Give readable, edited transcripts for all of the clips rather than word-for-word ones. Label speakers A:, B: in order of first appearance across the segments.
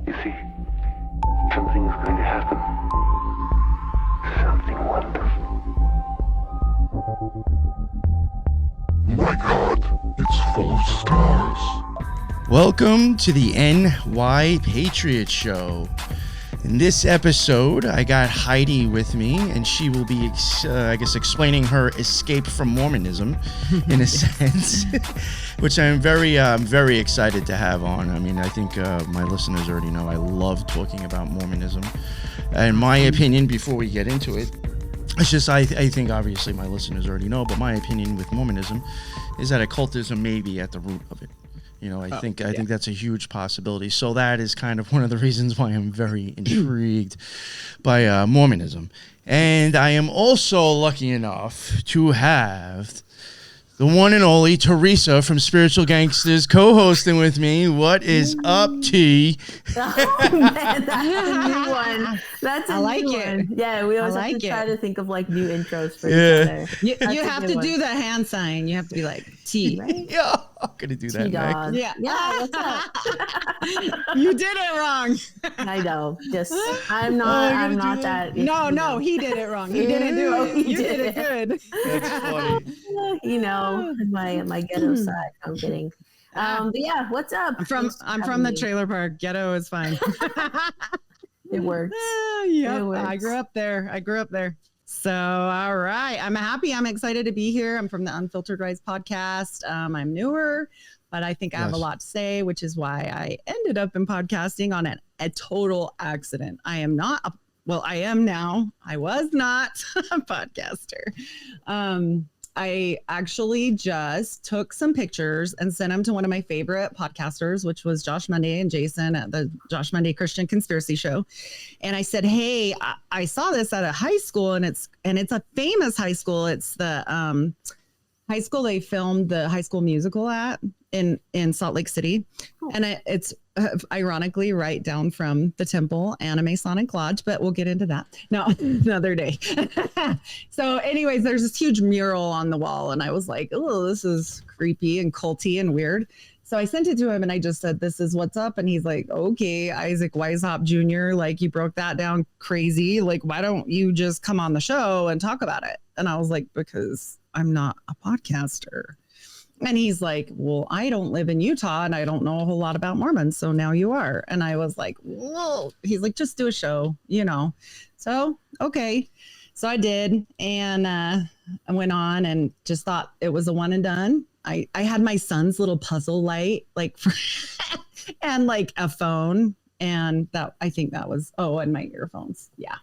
A: You see, something is going to happen. Something wonderful.
B: My God, it's full of stars.
C: Welcome to the NY Patriot Show. In this episode, I got Heidi with me, and she will be, explaining her escape from Mormonism, in a sense, which I'm very excited to have on. I mean, I think my listeners already know I love talking about Mormonism. And my opinion, before we get into it, it's just I think obviously my listeners already know, but my opinion with Mormonism is that occultism may be at the root of it. You know, I think that's a huge possibility. So that is kind of one of the reasons why I'm very intrigued by Mormonism. And I am also lucky enough to have the one and only Teresa from Spiritual Gangsters co-hosting with me. What is up, T?
D: Oh, man, that's a new one. That's a new one. Yeah, we always have to try to think of like new intros for each other.
E: You have to do the hand sign. You have to be like T.
D: Right?
C: Yeah, I'm going to do that, Mac.
E: Yeah.
D: What's up?
E: You did it wrong.
D: I know. Just I'm not that.
E: No, he did it wrong. He didn't do it. You did it good.
C: That's funny.
D: You know, my ghetto side. I'm kidding. But yeah, what's up?
E: I'm from the trailer park. Ghetto is fine.
D: It works.
E: Yeah, I grew up there. So, all right. I'm happy. I'm excited to be here. I'm from the Unfiltered Rise podcast. I'm newer, but I think I have a lot to say, which is why I ended up in podcasting on a total accident. I am not. I am now. I was not a podcaster. I actually just took some pictures and sent them to one of my favorite podcasters, which was Josh Monday and Jason at the Josh Monday Christian Conspiracy Show. And I said, hey, I saw this at a high school, and it's a famous high school. It's the high school they filmed the High School Musical at in Salt Lake City. Cool. And it's ironically right down from the temple and a Masonic lodge, but we'll get into that another day. So anyways, there's this huge mural on the wall, and I was like, oh, this is creepy and culty and weird. So I sent it to him, and I just said, this is what's up. And he's like, okay, Isaac Weishaupt Jr., like, you broke that down crazy. Like, why don't you just come on the show and talk about it? And I was like, because I'm not a podcaster. And he's like, well, I don't live in Utah and I don't know a whole lot about Mormons. So now you are. And I was like, whoa. He's like, just do a show, you know? So, okay. So I did. And I went on and just thought it was a one and done. I had my son's little puzzle light, like, and like a phone. And that, I think that was, and my earphones. Yeah.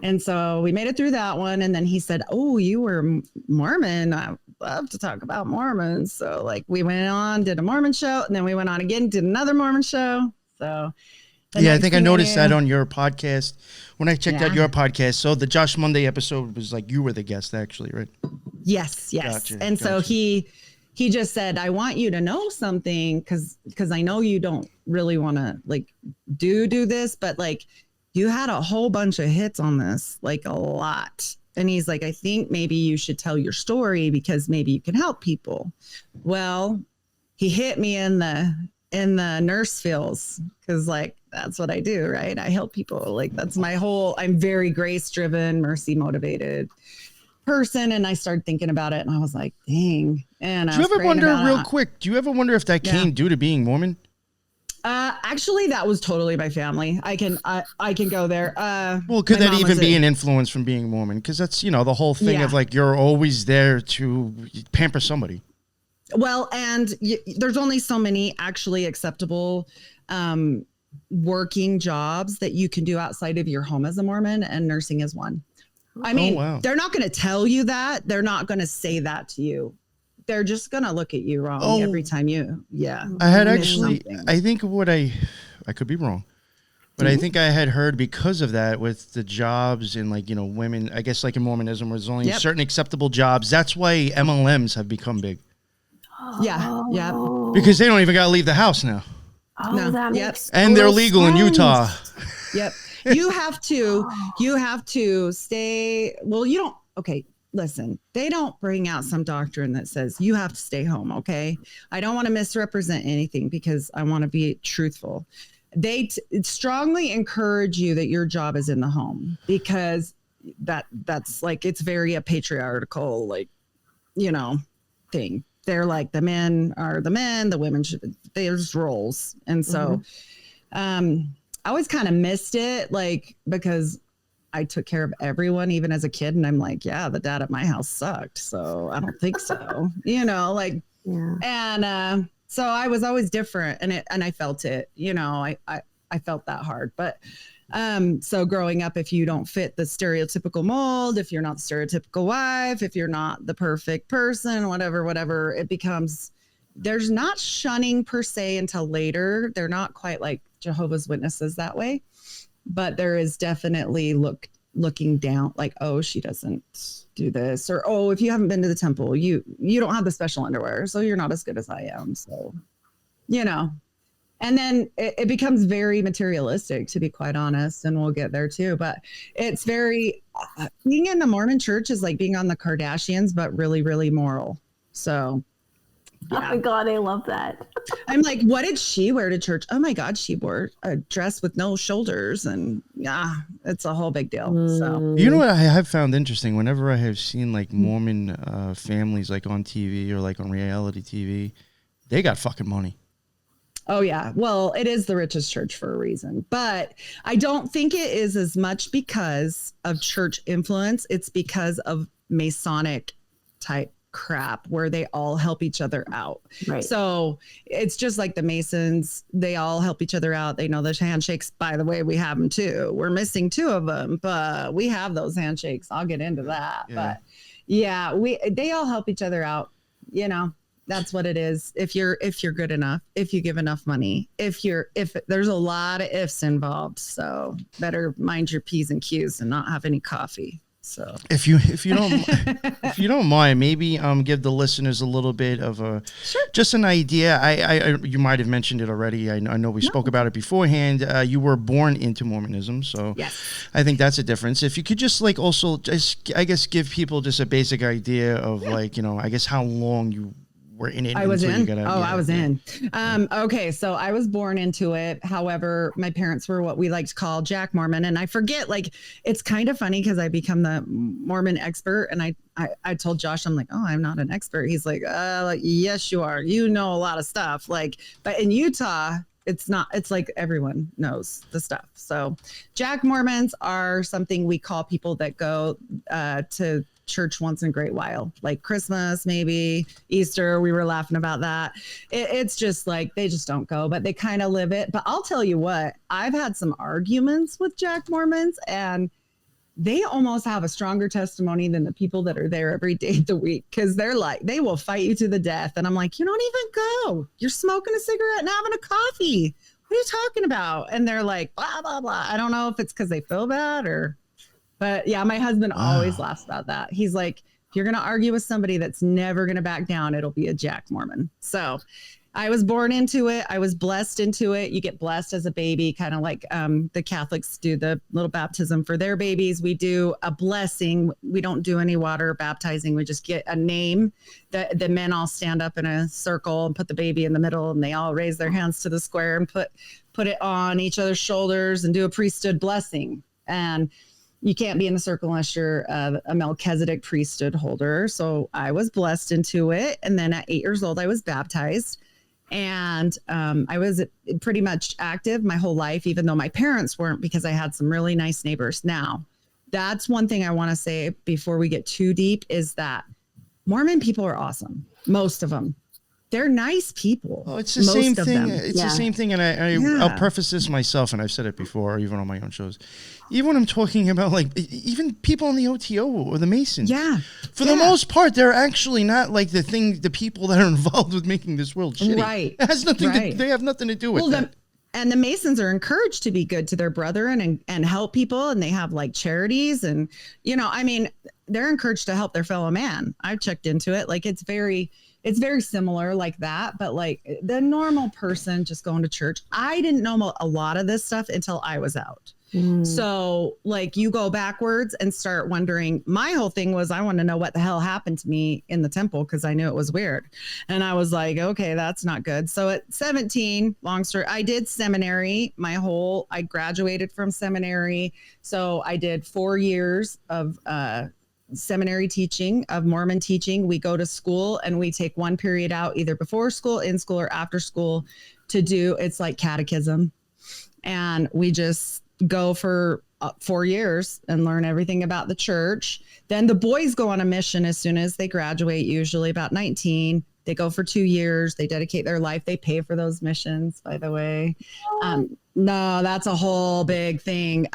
E: And so we made it through that one. And then he said, oh, you were Mormon. I love to talk about Mormons. So like we went on, did a Mormon show, and then we went on again, did another Mormon show. So
C: yeah, I think I noticed that on your podcast when I checked out your podcast. So the Josh Monday episode was like you were the guest, actually, right?
E: Yes.
C: Gotcha,
E: and so he just said, I want you to know something because I know you don't really want to like do this, but like you had a whole bunch of hits on this, like a lot. And he's like, I think maybe you should tell your story because maybe you can help people. Well, he hit me in the nurse feels because like, that's what I do, right? I help people. Like that's my I'm very grace driven, mercy motivated person. And I started thinking about it and I was like, dang. And
C: do you ever wonder real quick, do you ever wonder if that came due to being Mormon?
E: Actually, that was totally my family. I can go there.
C: Well, could that even be an influence from being Mormon? Because that's, you know, the whole thing of like, you're always there to pamper somebody.
E: Well, and there's only so many actually acceptable working jobs that you can do outside of your home as a Mormon, and nursing is one. I mean, they're not going to tell you that. They're not going to say that to you. They're just going to look at you wrong every time
C: I had actually, I think I could be wrong, but I think I had heard because of that with the jobs and like, you know, women, I guess like in Mormonism, there's only certain acceptable jobs. That's why MLMs have become big.
E: Yeah.
C: Because they don't even got to leave the house now.
D: That makes
C: and they're legal in Utah.
E: Yep. You have to stay. Well, you don't. Okay. Listen, they don't bring out some doctrine that says you have to stay home. Okay. I don't want to misrepresent anything because I want to be truthful. they strongly encourage you that your job is in the home, because that's like, it's very a patriarchal, like, you know, thing. They're like, the men are the men, the women should, there's roles. And so I always kind of missed it, like, because I took care of everyone, even as a kid. And I'm like, yeah, the dad at my house sucked. So I don't think so, you know, like, and so I was always different, and I felt it, you know, I felt that hard. But so growing up, if you don't fit the stereotypical mold, if you're not the stereotypical wife, if you're not the perfect person, whatever, it becomes, there's not shunning per se until later. They're not quite like Jehovah's Witnesses that way, but there is definitely looking down, like, oh, she doesn't do this, or, oh, if you haven't been to the temple, you don't have the special underwear, so you're not as good as I am. So, you know, and then it becomes very materialistic, to be quite honest, and we'll get there too. But it's very, being in the Mormon church is like being on the Kardashians, but really, really moral. So, yeah.
D: Oh my God, I love that.
E: I'm like, what did she wear to church? Oh my God, she wore a dress with no shoulders, and it's a whole big deal. So,
C: you know what I have found interesting? Whenever I have seen like Mormon families like on TV or like on reality TV, they got fucking money.
E: Oh, yeah. Well, it is the richest church for a reason, but I don't think it is as much because of church influence. It's because of Masonic type crap where they all help each other out. Right. So it's just like the Masons, they all help each other out. They know those handshakes. By the way, we have them too. We're missing 2 of them, but we have those handshakes. I'll get into that. Yeah. But yeah, they all help each other out, you know. That's what it is. If you're good enough, if you give enough money, if there's a lot of ifs involved, so better mind your P's and Q's and not have any coffee. So
C: if you don't mind, maybe give the listeners a little bit of just an idea. I you might have mentioned it already. I know we spoke about it beforehand. You were born into Mormonism, so yes. I think that's a difference. If you could just like also just, I guess, give people just a basic idea of like, you know, I guess how long you were in it.
E: I was in. I was in. Okay, so I was born into it. However, my parents were what we like to call Jack Mormon, and I forget. Like, it's kind of funny because I become the Mormon expert, and I told Josh, I'm like, oh, I'm not an expert. He's like, yes, you are. You know a lot of stuff. Like, but in Utah, it's not. It's like everyone knows the stuff. So, Jack Mormons are something we call people that go to church once in a great while, like Christmas, maybe Easter. We were laughing about that. It's just like they just don't go, but they kind of live it. But I'll tell you what, I've had some arguments with Jack Mormons, and they almost have a stronger testimony than the people that are there every day of the week, because they're like, they will fight you to the death. And I'm like, you don't even go. You're smoking a cigarette and having a coffee. What are you talking about? And they're like, blah, blah, blah. I don't know if it's because they feel bad or... But yeah, my husband always laughs about that. He's like, if you're going to argue with somebody that's never going to back down, it'll be a Jack Mormon. So I was born into it. I was blessed into it. You get blessed as a baby, kind of like the Catholics do the little baptism for their babies. We do a blessing. We don't do any water baptizing. We just get a name. The men all stand up in a circle and put the baby in the middle, and they all raise their hands to the square and put it on each other's shoulders and do a priesthood blessing. And you can't be in the circle unless you're a Melchizedek priesthood holder. So I was blessed into it. And then at 8 years old, I was baptized. And I was pretty much active my whole life, even though my parents weren't, because I had some really nice neighbors. Now, that's one thing I want to say before we get too deep, is that Mormon people are awesome. Most of them. They're nice people.
C: Oh, it's the same thing. It's the same thing. And I'll preface this myself, and I've said it before, even on my own shows. Even when I'm talking about like even people in the OTO or the Masons. Yeah. For the most part, they're actually not like the people that are involved with making this world shitty. Right. It has nothing they have nothing to do with that.
E: And the Masons are encouraged to be good to their brethren and help people. And they have like charities and, you know, I mean, they're encouraged to help their fellow man. I've checked into it. Like it's very similar like that. But like the normal person just going to church, I didn't know a lot of this stuff until I was out. So like you go backwards and start wondering. My whole thing was I want to know what the hell happened to me in the temple because I knew it was weird. And I was like, okay, that's not good. So at 17, long story, I did seminary. I graduated from seminary. So I did 4 years of seminary teaching, of Mormon teaching. We go to school and we take one period out either before school, in school, or after school to do, it's like catechism. And we just go for 4 years and learn everything about the church. Then the boys go on a mission as soon as they graduate, usually about 19. They go for 2 years. They dedicate their life. They pay for those missions, by the way. No, that's a whole big thing.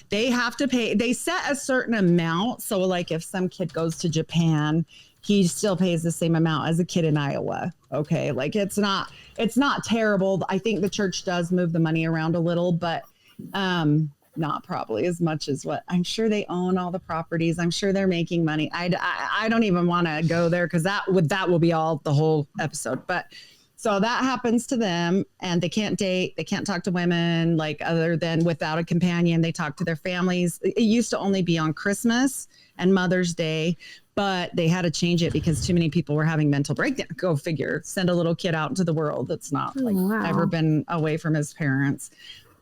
E: They have to pay. They set a certain amount. So like if some kid goes to Japan, he still pays the same amount as a kid in Iowa. Okay. Like it's not terrible. I think the church does move the money around a little, but not probably as much as what I'm sure they own all the properties. I'm sure they're making money. I don't even want to go there because that will be all the whole episode. But so that happens to them and they can't date. They can't talk to women like other than without a companion. They talk to their families. It used to only be on Christmas and Mother's Day, but they had to change it because too many people were having mental breakdown. Go figure, send a little kid out into the world that's not ever been away from his parents.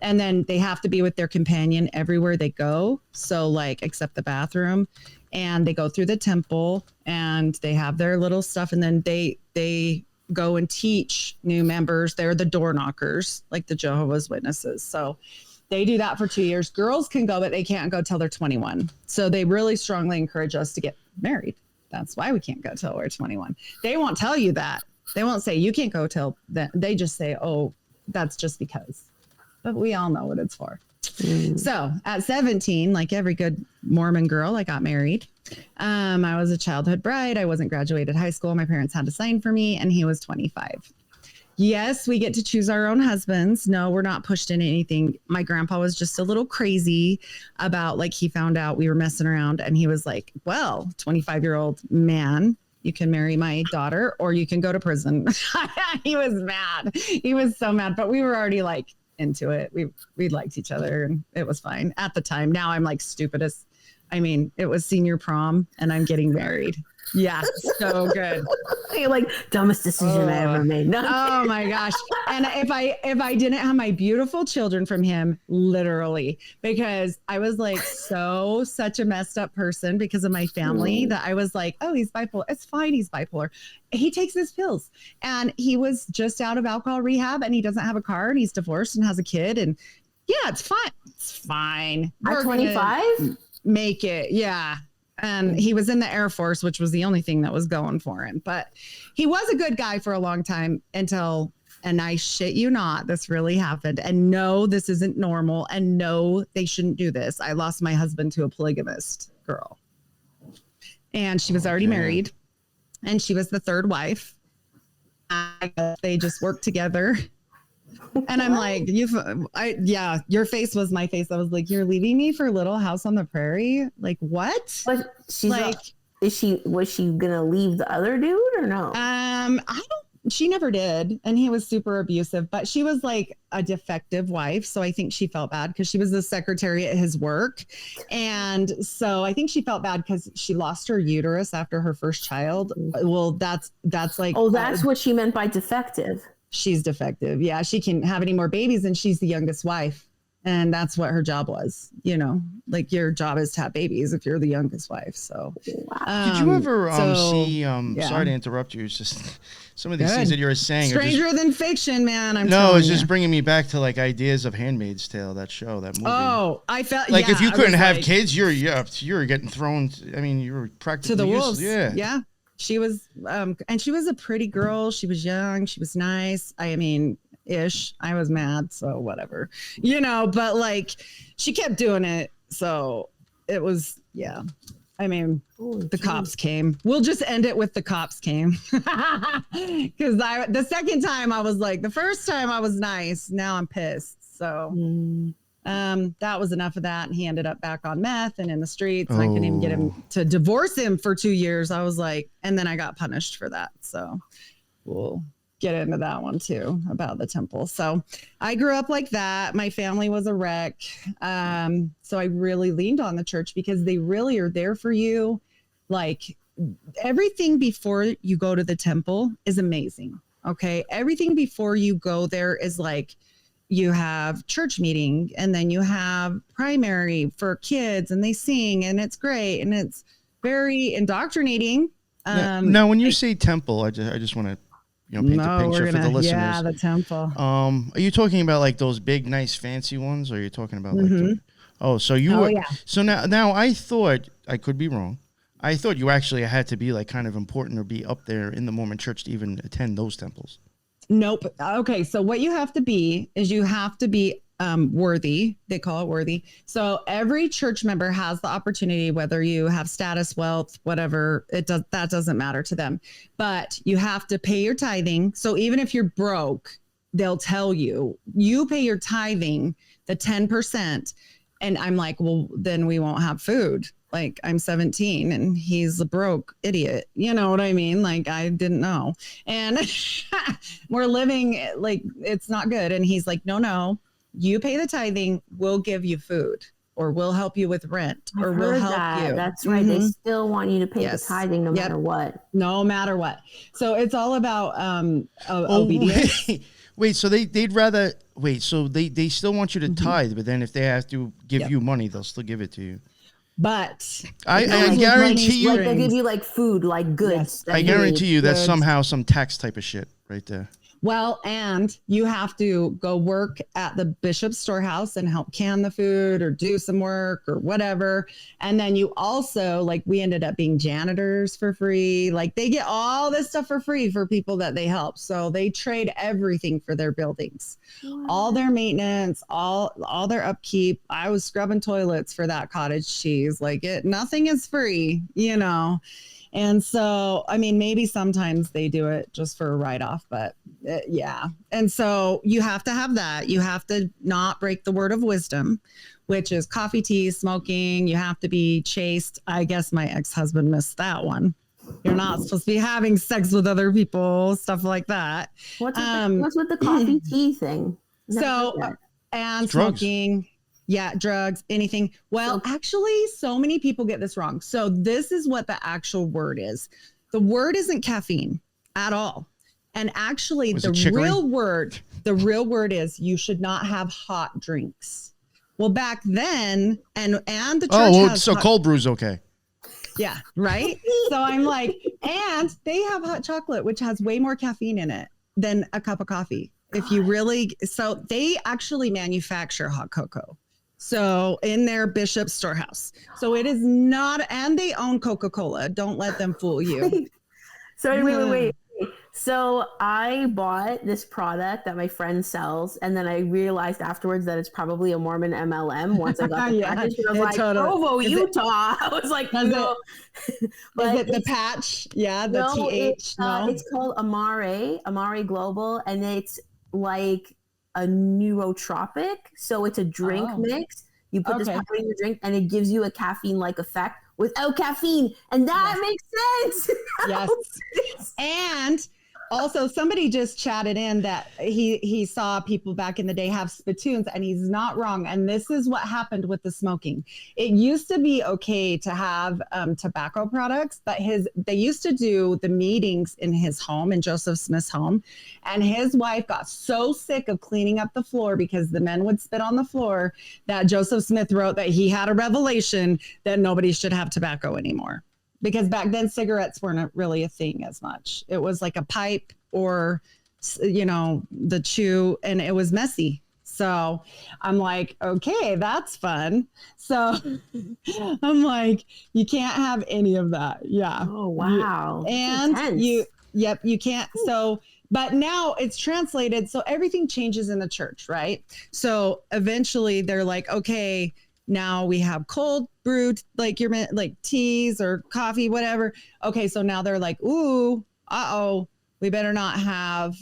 E: And then they have to be with their companion everywhere they go. So like, except the bathroom, and they go through the temple and they have their little stuff. And then they go and teach new members. They're the door knockers, like the Jehovah's Witnesses. So they do that for 2 years. Girls can go, but they can't go till they're 21. So they really strongly encourage us to get married. That's why we can't go till we're 21. They won't tell you that. They won't say you can't go till then. They just say, oh, that's just because. But we all know what it's for. So at 17, like every good Mormon girl, I got married. I was a childhood bride. I wasn't graduated high school. My parents had to sign for me and he was 25. Yes, we get to choose our own husbands. No, we're not pushed into anything. My grandpa was just a little crazy about like he found out we were messing around and he was like, well, 25-year-old man, you can marry my daughter or you can go to prison. He was mad. He was so mad, but we were already like into it. We liked each other and it was fine at the time. Now I'm like stupidest. I mean, it was senior prom and I'm getting married. Yeah, so good.
D: You're like dumbest decision I ever made. No,
E: oh my gosh. And if I didn't have my beautiful children from him, literally, because I was like such a messed up person because of my family that I was like, oh, he's bipolar. It's fine. He's bipolar. He takes his pills and he was just out of alcohol rehab and he doesn't have a car and he's divorced and has a kid. And yeah, it's fine. It's fine.
D: At 25?
E: Make it. Yeah. And he was in the Air Force, which was the only thing that was going for him. But he was a good guy for a long time until, and I shit you not, this really happened. And no, this isn't normal. And no, they shouldn't do this. I lost my husband to a polygamist girl. And she was already married. And she was the third wife. They just worked together. And I'm like, your face was my face. I was like, you're leaving me for Little House on the Prairie? Like, what?
D: But she's like, was she gonna leave the other dude or no?
E: She never did. And he was super abusive, but she was like a defective wife. So I think she felt bad because she was the secretary at his work. And so I think she felt bad because she lost her uterus after her first child. Well, that's like,
D: oh, that's what she meant by defective.
E: She's defective. Yeah, she can't have any more babies and she's the youngest wife. And that's what her job was. You know, like your job is to have babies if you're the youngest wife. So,
C: did you ever see, sorry to interrupt you. It's just some of these things that you were saying.
E: Stranger Than Fiction, man.
C: It's just bringing me back to like ideas of Handmaid's Tale, that show, that movie.
E: Oh, I felt
C: like if you couldn't have kids, you're getting thrown. I mean, you were practically
E: to the wolves.
C: Yeah.
E: She was, and she was a pretty girl. She was young. She was nice. I mean, ish. I was mad, so whatever, but like she kept doing it. So it was, yeah. I mean, the cops came. We'll just end it with the cops came. Because the second time I was like, the first time I was nice. Now I'm pissed. So that was enough of that. And he ended up back on meth and in the streets. And I couldn't even get him to divorce him for 2 years. I was like, and then I got punished for that. So, well, get into that one too about the temple. So I grew up like that. My family was a wreck. So I really leaned on the church because they really are there for you. Like everything before you go to the temple is amazing. Okay. Everything before you go there is like, you have church meeting and then you have primary for kids and they sing and it's great. And it's very indoctrinating.
C: Now, when you say temple, I just want to, paint a picture for the listeners.
E: Yeah, the temple.
C: Are you talking about like those big, nice, fancy ones, or are you talking about like? So now I thought, I could be wrong. I thought you actually had to be like kind of important or be up there in the Mormon church to even attend those temples.
E: Nope. Okay, so what you have to be is you have to be worthy. They call it worthy. So every church member has the opportunity, whether you have status, wealth, whatever, that doesn't matter to them. But you have to pay your tithing. So even if you're broke, they'll tell you pay your tithing, the 10%. And I'm like, well, then we won't have food. Like I'm 17 and he's a broke idiot. You know what I mean? Like I didn't know. And we're living like it's not good. And he's like, no, you pay the tithing. We'll give you food or we'll help you with rent or we'll help you.
D: That's right. They still want you to pay the tithing no matter what.
E: No matter what. So it's all about obedience.
C: Wait, so they'd rather wait. So they still want you to tithe, but then if they have to give you money, they'll still give it to you.
E: But
C: I guarantee you,
D: like they give you like food, like goods.
C: Yes. I guarantee you that's somehow some tax type of shit right there.
E: Well, and you have to go work at the bishop's storehouse and help can the food or do some work or whatever. And then you also, like, we ended up being janitors for free. Like, they get all this stuff for free for people that they help. So they trade everything for their buildings, all their maintenance, all their upkeep. I was scrubbing toilets for that cottage cheese. Like, nothing is free, you know. And so, I mean, maybe sometimes they do it just for a write-off, but yeah. And so you have to have that. You have to not break the word of wisdom, which is coffee, tea, smoking. You have to be chaste. I guess my ex-husband missed that one. You're not supposed to be having sex with other people, stuff like that.
D: What's with the coffee, tea thing?
E: And smoking. Yeah, drugs, anything. Well, actually, so many people get this wrong. So this is what the actual word is. The word isn't caffeine at all. And actually, the real word is you should not have hot drinks. Well, back then, and the church
C: cold brew's okay.
E: Yeah, right? So I'm like, and they have hot chocolate, which has way more caffeine in it than a cup of coffee. If you really, so they actually manufacture hot cocoa. So in their bishop's storehouse. So it is not, and they own Coca-Cola. Don't let them fool you.
D: Wait. So I bought this product that my friend sells, and then I realized afterwards that it's probably a Mormon MLM once I got the package. I was like, Provo, Utah. I was like, no.
E: But is it the patch? Yeah, the TH?
D: It's called Amare Global, and it's like a neurotropic. So it's a drink mix. You put this powder in your drink, and it gives you a caffeine-like effect without caffeine. And that makes sense.
E: Yes. And also, somebody just chatted in that he saw people back in the day have spittoons, and he's not wrong. And this is what happened with the smoking. It used to be okay to have tobacco products, but they used to do the meetings in his home, in Joseph Smith's home. And his wife got so sick of cleaning up the floor because the men would spit on the floor that Joseph Smith wrote that he had a revelation that nobody should have tobacco anymore. Because back then cigarettes weren't really a thing as much. It was like a pipe or, the chew, and it was messy. So I'm like, okay, that's fun. So I'm like, you can't have any of that. Yeah.
D: Oh, wow.
E: You can't. So, but now it's translated. So everything changes in the church, right? So eventually they're like, okay, now we have cold brewed, like teas or coffee, whatever. Okay. So now they're like, ooh, we better not have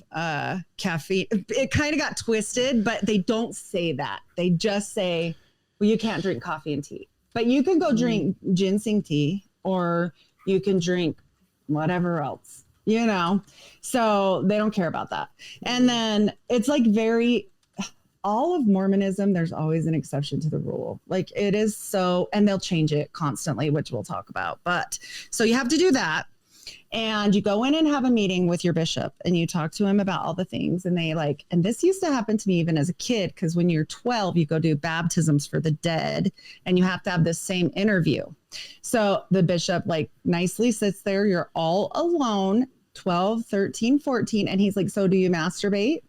E: caffeine. It kind of got twisted, but they don't say that. They just say, well, you can't drink coffee and tea, but you can go drink ginseng tea, or you can drink whatever else. you know, so they don't care about that. And then it's like all of Mormonism, there's always an exception to the rule. Like it is so, and they'll change it constantly, which we'll talk about. But so you have to do that. And you go in and have a meeting with your bishop and you talk to him about all the things. And and this used to happen to me even as a kid, because when you're 12, you go do baptisms for the dead and you have to have this same interview. So the bishop like nicely sits there, you're all alone, 12, 13, 14. And he's like, so do you masturbate?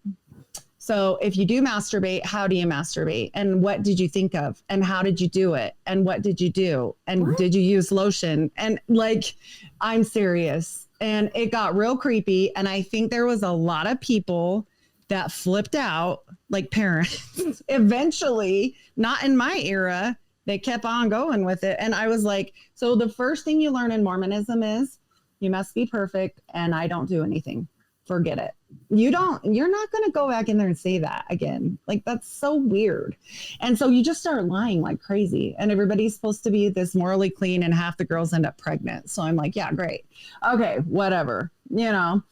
E: So if you do masturbate, how do you masturbate? And what did you think of? And how did you do it? And what did you do? And did you use lotion? And like, I'm serious. And it got real creepy. And I think there was a lot of people that flipped out, like parents. Eventually, not in my era, they kept on going with it. And I was like, so the first thing you learn in Mormonism is you must be perfect and I don't do anything. Forget it. You're not going to go back in there and say that again. Like, that's so weird. And so you just start lying like crazy and everybody's supposed to be this morally clean and half the girls end up pregnant. So I'm like, yeah, great. Okay, whatever, you know?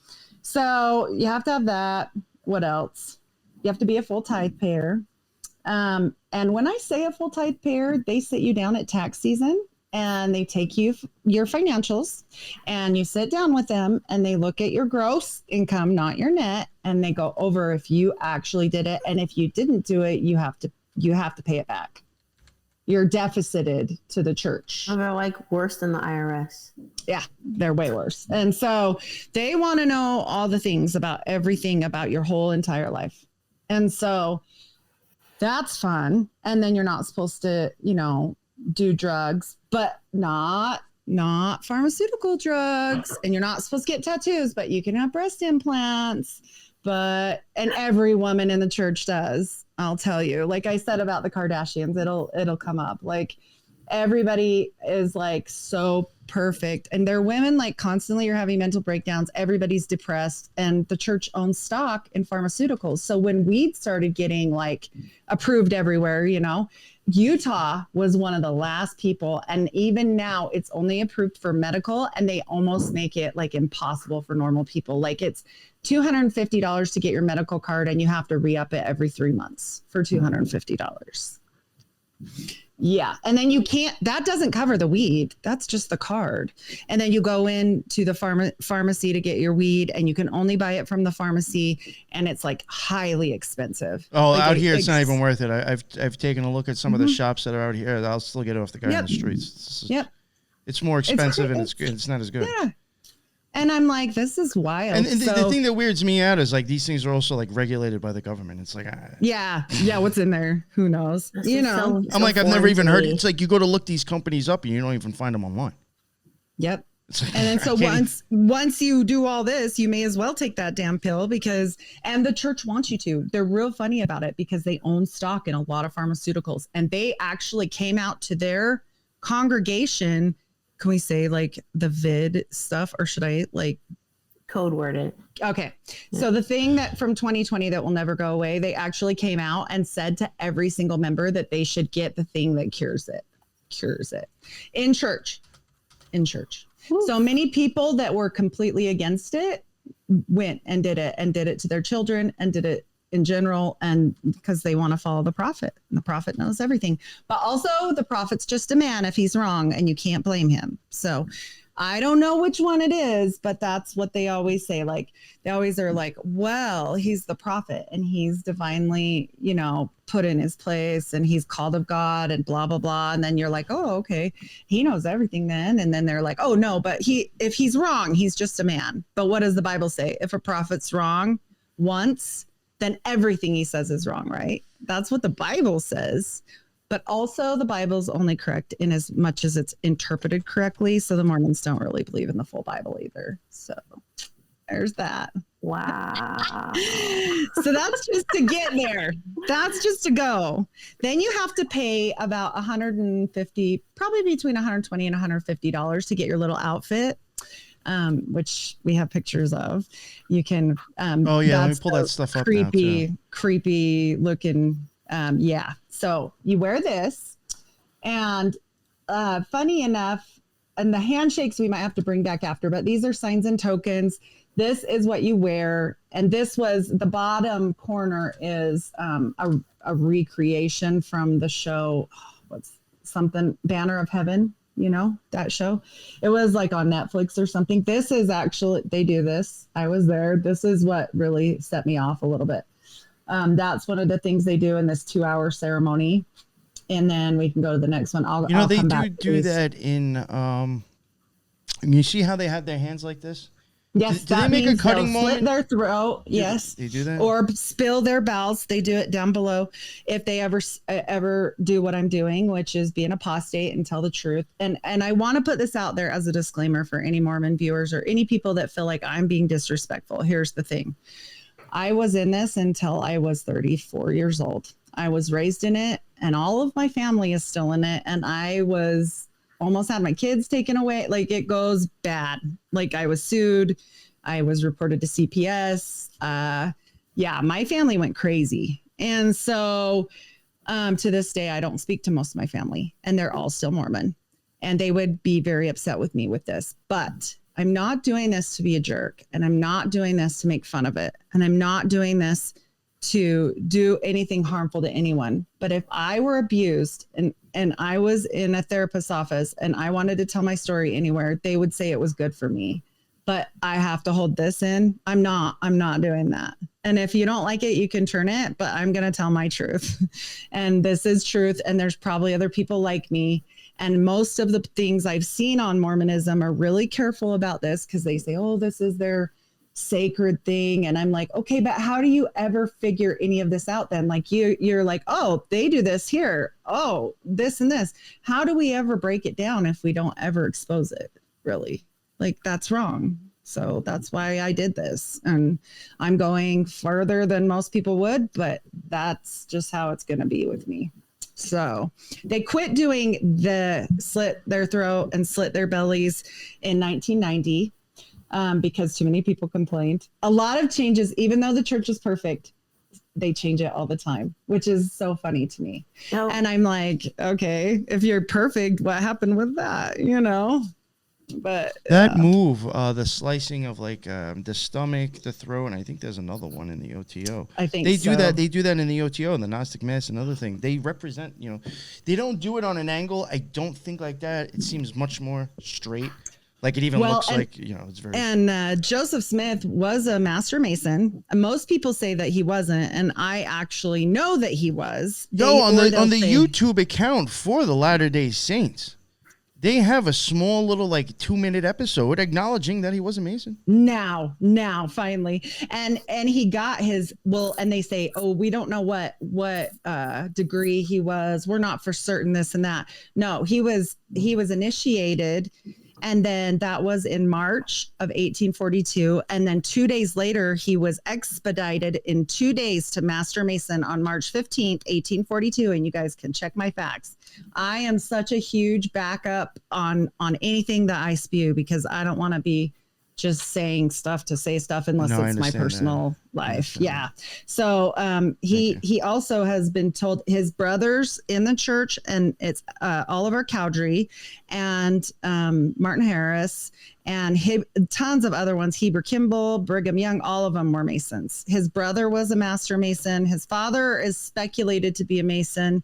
E: So you have to have that. What else? You have to be a full tithe payer. And when I say a full tithe payer, they sit you down at tax season and they take your financials and you sit down with them and they look at your gross income, not your net. And they go over if you actually did it. And if you didn't do it, you have to pay it back. You're deficited to the church.
D: Oh, they're like worse than the IRS.
E: Yeah, they're way worse. And so they want to know all the things about everything about your whole entire life. And so that's fun. And then you're not supposed to, do drugs, but not pharmaceutical drugs. And you're not supposed to get tattoos, but you can have breast implants. And every woman in the church does, I'll tell you. Like I said about the Kardashians, it'll come up. Like everybody is like so perfect. And they're women like constantly are having mental breakdowns. Everybody's depressed and the church owns stock in pharmaceuticals. So when weed started getting like approved everywhere, Utah was one of the last people. And even now it's only approved for medical and they almost make it like impossible for normal people. Like it's $250 to get your medical card and you have to re-up it every 3 months for $250. Yeah. And then that doesn't cover the weed. That's just the card. And then you go into the pharmacy to get your weed and you can only buy it from the pharmacy. And it's like highly expensive.
C: Oh, like out here, it's not even worth it. I've taken a look at some of the shops that are out here. I'll still get it off the guy on the streets. It's more expensive and it's not as good.
E: Yeah. And I'm like, this is wild.
C: And the thing that weirds me out is like these things are also like regulated by the government. It's like,
E: yeah, what's in there? Who knows?
C: I'm like, I've never even heard. It's like you go to look these companies up and you don't even find them online.
E: Yep. Like, and then so once you do all this, you may as well take that damn pill and the church wants you to. They're real funny about it because they own stock in a lot of pharmaceuticals and they actually came out to their congregation. Can we say like the vid stuff or should I like
D: code word it?
E: Okay. So the thing that from 2020 that will never go away, they actually came out and said to every single member that they should get the thing that cures it in church. Ooh. So many people that were completely against it went and did it to their children and did it in general, and because they want to follow the prophet and the prophet knows everything, but also the prophet's just a man if he's wrong and you can't blame him. So I don't know which one it is, but that's what they always say. Like they always are like, well, he's the prophet and he's divinely, put in his place and he's called of God and blah, blah, blah. And then you're like, oh, okay. He knows everything then. And then they're like, oh no, but if he's wrong, he's just a man. But what does the Bible say? If a prophet's wrong once, then everything he says is wrong, right? That's what the Bible says. But also the Bible's only correct in as much as it's interpreted correctly. So the Mormons don't really believe in the full Bible either. So there's that.
D: Wow.
E: So that's just to get there. That's just to go. Then you have to pay about $150, probably between $120 and $150 to get your little outfit. Which we have pictures of. You can.
C: Let me pull that stuff up.
E: Creepy looking. So you wear this, and funny enough, and the handshakes we might have to bring back after, but these are signs and tokens. This is what you wear. And this was the bottom corner is a recreation from the show. What's something Banner of Heaven, you know, that show. It was like on Netflix or something. This is actually, they do this. I was there. This is what really set me off a little bit. That's one of the things they do in this 2-hour ceremony. And then we can go to the next one.
C: They do that in, you see how they have their hands like this?
E: Yes,
C: do they make a cutting moment?
E: Slit their throat. Yes,
C: they do that,
E: or spill their bowels. They do it down below. If they ever do what I'm doing, which is be an apostate and tell the truth. And I want to put this out there as a disclaimer for any Mormon viewers or any people that feel like I'm being disrespectful. Here's the thing: I was in this until I was 34 years old. I was raised in it, and all of my family is still in it. And I was almost had my kids taken away. Like, it goes bad. Like, I was sued. I was reported to CPS. My family went crazy. And so to this day, I don't speak to most of my family, and they're all still Mormon, and they would be very upset with me with this, but I'm not doing this to be a jerk, and I'm not doing this to make fun of it. And I'm not doing this to do anything harmful to anyone. But if I were abused and I was in a therapist's office and I wanted to tell my story anywhere, they would say it was good for me. But I have to hold this in. I'm not doing that. And if you don't like it, you can turn it, but I'm going to tell my truth. And this is truth. And there's probably other people like me. And most of the things I've seen on Mormonism are really careful about this, because they say, oh, this is their sacred thing. And I'm like, okay, but how do you ever figure any of this out then? Like, you're like, oh, they do this here. Oh, this and this. How do we ever break it down if we don't ever expose it? Really? Like, that's wrong. So that's why I did this. And I'm going further than most people would, but that's just how it's going to be with me. So they quit doing the slit their throat and slit their bellies in 1990. Because too many people complained. A lot of changes, even though the church is perfect, they change it all the time, which is so funny to me. Oh. And I'm like, okay, if you're perfect, what happened with that? You know, but
C: that move, the slicing of like the stomach, the throat, and I think there's another one in the OTO.
E: I think
C: they do that. They do that in the OTO, the Gnostic Mass, another thing. They represent, they don't do it on an angle. I don't think like that. It seems much more straight. Like, it even looks like, it's very... And
E: Joseph Smith was a master mason. Most people say that he wasn't, and I actually know that he was.
C: On the YouTube account for the Latter-day Saints, they have a small little, 2-minute episode acknowledging that he was a mason.
E: Now, finally. And he got his, and they say, oh, we don't know what degree he was. We're not for certain this and that. No, he was initiated. And then that was in March of 1842. And then 2 days later, he was expedited in 2 days to Master Mason on March 15th, 1842. And you guys can check my facts. I am such a huge backup on anything that I spew, because I don't want to be just saying stuff to say stuff unless it's my personal life. Yeah. So he also has been told his brothers in the church, and it's Oliver Cowdery and Martin Harris and tons of other ones, Heber Kimball, Brigham Young, all of them were Masons. His brother was a master Mason. His father is speculated to be a Mason,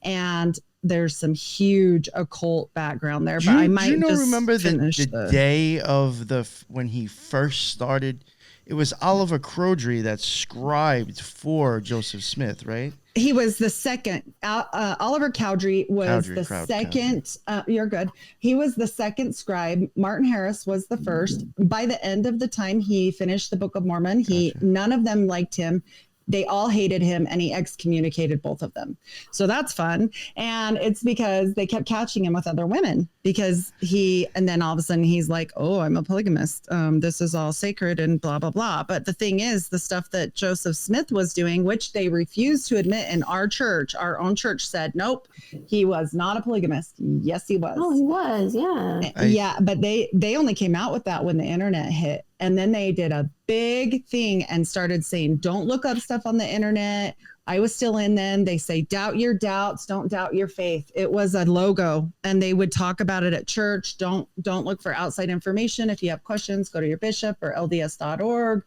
E: and there's some huge occult background there, but I might just remember
C: the day of when he first started. It was Oliver Cowdery that scribed for Joseph Smith, right?
E: He was the second. Oliver Cowdery was the second. You're good. He was the second scribe. Martin Harris was the first. By the end of the time he finished the Book of Mormon, none of them liked him. They all hated him, and he excommunicated both of them. So that's fun. And it's because they kept catching him with other women, and then all of a sudden he's like, oh, I'm a polygamist. This is all sacred and blah, blah, blah. But the thing is, the stuff that Joseph Smith was doing, which they refused to admit in our church, our own church said, nope, he was not a polygamist. Yes, he was.
D: Oh, he was. Yeah.
E: Yeah. But they only came out with that when the internet hit. And then they did a big thing and started saying, don't look up stuff on the internet. I was still in then. They say, doubt your doubts, don't doubt your faith. It was a logo, and they would talk about it at church. Don't look for outside information. If you have questions, go to your bishop or LDS.org.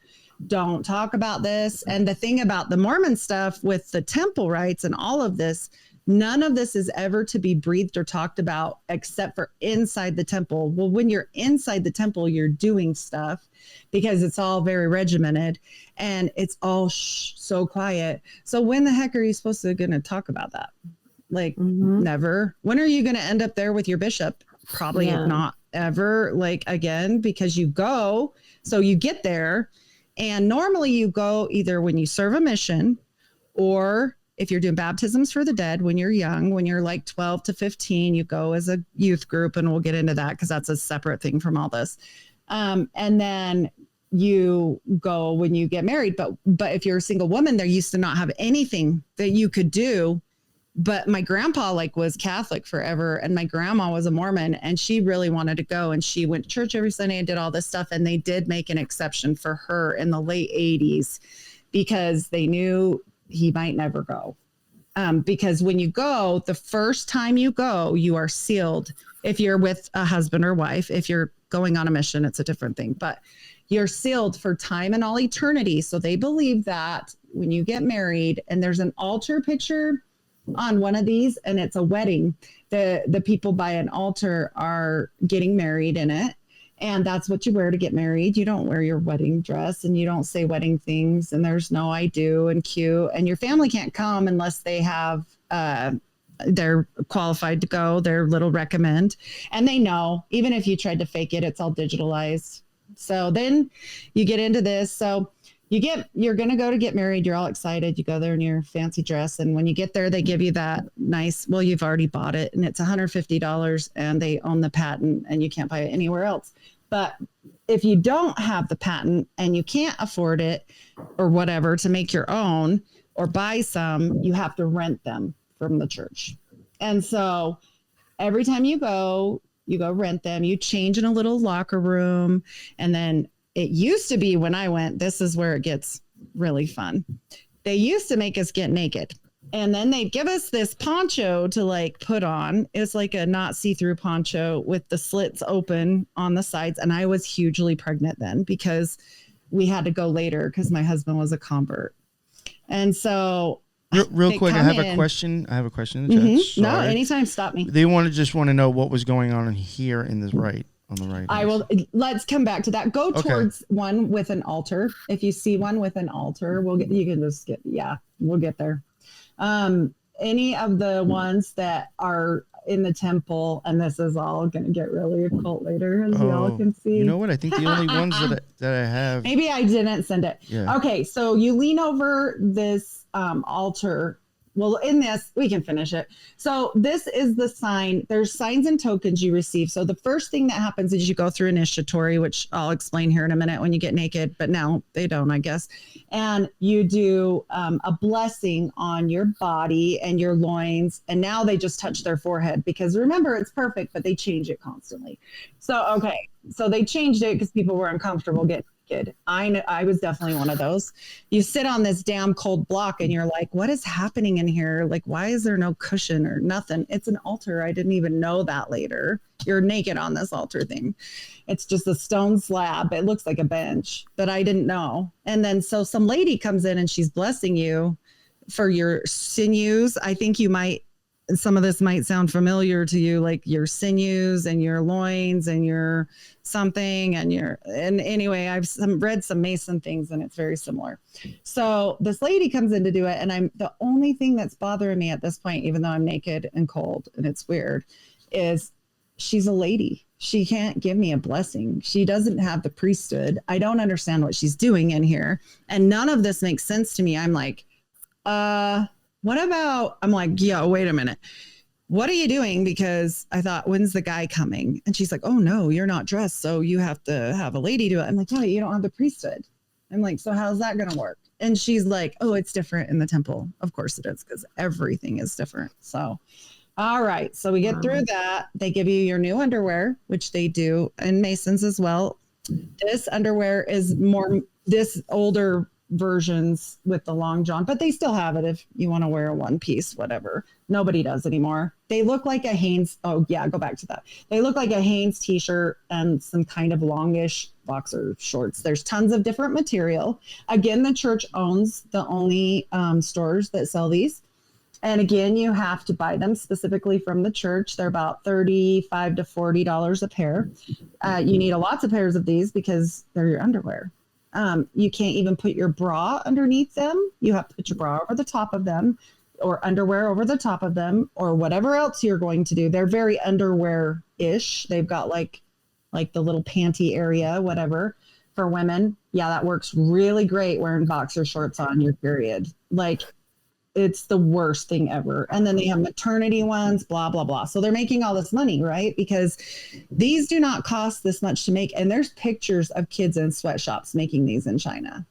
E: Don't talk about this. And the thing about the Mormon stuff with the temple rites and all of this, none of this is ever to be breathed or talked about except for inside the temple. Well, when you're inside the temple, you're doing stuff because it's all very regimented and it's all so quiet. So when the heck are you supposed to going to talk about that? Like never. When are you going to end up there with your bishop? Probably not ever. Like again, because you go, so you get there, and normally you go either when you serve a mission, or if you're doing baptisms for the dead when you're young, when you're like 12 to 15, you go as a youth group, and we'll get into that because that's a separate thing from all this. And then you go when you get married. But if you're a single woman, there used to not have anything that you could do. But my grandpa was Catholic forever, and my grandma was a Mormon, and she really wanted to go, and she went to church every Sunday and did all this stuff. And they did make an exception for her in the late 80s because they knew he might never go. Because when you go, the first time you go, you are sealed. If you're with a husband or wife, if you're going on a mission, it's a different thing, but you're sealed for time and all eternity. So they believe that when you get married, and there's an altar picture on one of these, and it's a wedding, the people by an altar are getting married in it. And that's what you wear to get married. You don't wear your wedding dress, and you don't say wedding things, and there's no I do and cute, and your family can't come unless they have, they're qualified to go, their little recommend. And they know, even if you tried to fake it, it's all digitalized. So then you get into this. So you're going to go to get married. You're all excited. You go there in your fancy dress. And when you get there, they give you that nice, well, you've already bought it, and it's $150, and they own the patent, and you can't buy it anywhere else. But if you don't have the patent and you can't afford it or whatever to make your own or buy some, you have to rent them from the church. And so every time you go rent them, you change in a little locker room. And then it used to be, when I went, this is where it gets really fun. They used to make us get naked. And then they'd give us this poncho to put on. It's like a not see-through poncho with the slits open on the sides. And I was hugely pregnant then because we had to go later because my husband was a convert. And so
C: real quick, I have a question. I have a question in the chat.
E: No, anytime. Stop me.
C: They just want to know what was going on here in the right. On the right.
E: I will. Let's come back to that. Go towards one with an altar. If you see one with an altar, we'll get there. Any of the ones that are in the temple, and this is all going to get really occult later, as y'all can see.
C: You know what? I think the only ones that I have.
E: Maybe I didn't send it.
C: Yeah.
E: Okay, so you lean over this altar. Well, in this, we can finish it. So this is the sign. There's signs and tokens you receive. So the first thing that happens is you go through initiatory, which I'll explain here in a minute when you get naked, but now they don't, I guess. And you do a blessing on your body and your loins. And now they just touch their forehead because remember, it's perfect, but they change it constantly. So, so they changed it because people were uncomfortable getting naked. I was definitely one of those. You sit on this damn cold block and you're like, what is happening in here? Like, why is there no cushion or nothing? It's an altar. I didn't even know that later. You're naked on this altar thing. It's just a stone slab. It looks like a bench, but I didn't know. And then so some lady comes in and she's blessing you for your sinews. I think some of this might sound familiar to you, like your sinews and your loins and your something and anyway, I've read some Mason things and it's very similar. So this lady comes in to do it. And the only thing that's bothering me at this point, even though I'm naked and cold and it's weird, is she's a lady. She can't give me a blessing. She doesn't have the priesthood. I don't understand what she's doing in here. And none of this makes sense to me. I'm like, what about, I'm like, yeah, wait a minute. What are you doing? Because I thought, when's the guy coming? And she's like, oh no, you're not dressed. So you have to have a lady do it. I'm like, yeah, you don't have the priesthood. I'm like, so how's that going to work? And she's like, oh, it's different in the temple. Of course it is, because everything is different. So, all right. So we get through that. They give you your new underwear, which they do in Masons as well. This underwear is more, this older versions with the long john, but they still have it if you want to wear a one piece, whatever. Nobody does anymore. They look like a Hanes. Oh yeah, go back to that. They look like a Hanes t-shirt and some kind of longish boxer shorts. There's tons of different material. Again, the church owns the only stores that sell these. And again, you have to buy them specifically from the church. They're about $35 to $40 a pair. You need lots of pairs of these because they're your underwear. You can't even put your bra underneath them. You have to put your bra over the top of them, or underwear over the top of them, or whatever else you're going to do. They're very underwear-ish. They've got like the little panty area, whatever, for women. Yeah, that works really great wearing boxer shorts on your period. Like, it's the worst thing ever. And then they have maternity ones, blah, blah, blah. So they're making all this money, right? Because these do not cost this much to make. And there's pictures of kids in sweatshops making these in China.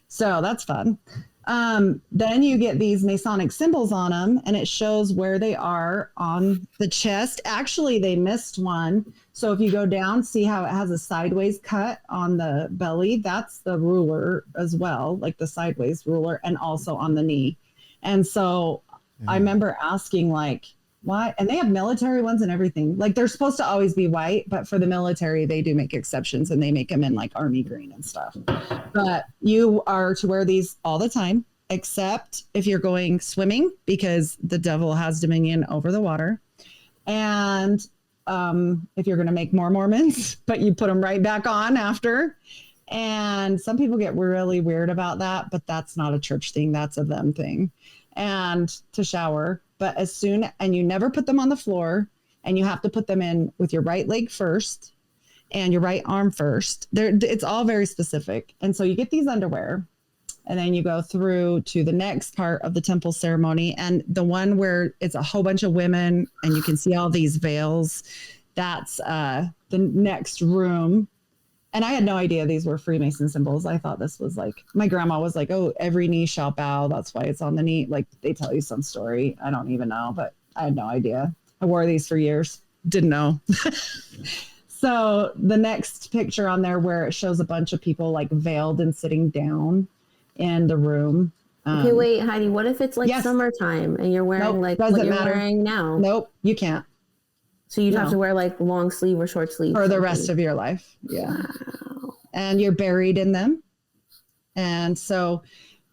E: So that's fun. Then you get these Masonic symbols on them, and it shows where they are on the chest. Actually, they missed one. So if you go down, see how it has a sideways cut on the belly? That's the ruler as well, like the sideways ruler, and also on the knee. And so I remember asking, like, why? And they have military ones and everything. Like, they're supposed to always be white, but for the military, they do make exceptions, and they make them in like army green and stuff. But you are to wear these all the time, except if you're going swimming, because the devil has dominion over the water. And if you're going to make more Mormons, but you put them right back on after. And some people get really weird about that, but that's not a church thing. That's a them thing. And to shower, but and you never put them on the floor, and you have to put them in with your right leg first and your right arm first. It's all very specific. And so you get these underwear, and then you go through to the next part of the temple ceremony. And the one where it's a whole bunch of women and you can see all these veils, that's the next room. And I had no idea these were Freemason symbols. I thought this was like, my grandma was like, oh, every knee shall bow. That's why it's on the knee. Like, they tell you some story. I don't even know, but I had no idea. I wore these for years. Didn't know. So the next picture on there where it shows a bunch of people like veiled and sitting down in the room.
D: Okay, wait, Heidi, what if it's like summertime and you're wearing what you're wearing now?
E: Nope, you can't.
D: So you'd have to wear like long sleeve or short sleeve
E: for the rest of your life. Yeah. Wow. And you're buried in them. And so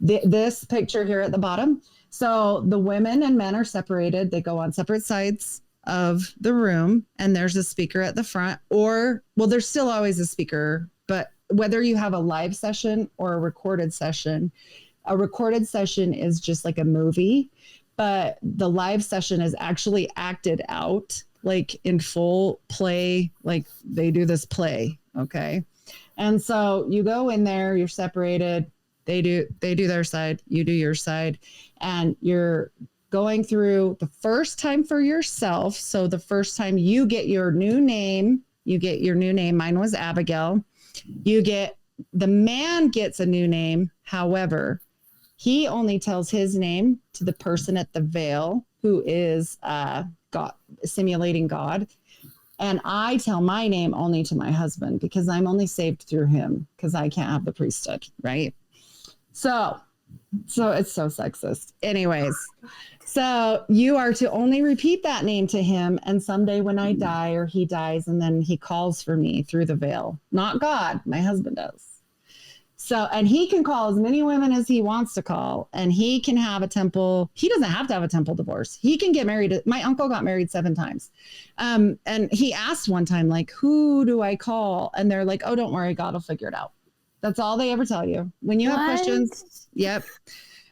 E: this picture here at the bottom. So the women and men are separated. They go on separate sides of the room, and there's a speaker at the front, there's still always a speaker, but whether you have a live session or a recorded session is just like a movie, but the live session is actually acted out like in full play, like they do this play. Okay. And so you go in there, you're separated. They do their side, you do your side, and you're going through the first time for yourself. So the first time you get your new name, mine was Abigail. The man gets a new name. However, he only tells his name to the person at the veil, who is God, simulating God. And I tell my name only to my husband, because I'm only saved through him, because I can't have the priesthood, right? So it's so sexist. Anyways, so you are to only repeat that name to him. And someday when I die, or he dies, and then he calls for me through the veil, not God, my husband does. So, and he can call as many women as he wants to call, and he can have a temple. He doesn't have to have a temple divorce. He can get married. My uncle got married 7 times. And he asked one time, like, who do I call? And they're like, oh, don't worry, God will figure it out. That's all they ever tell you. When you have questions. Yep.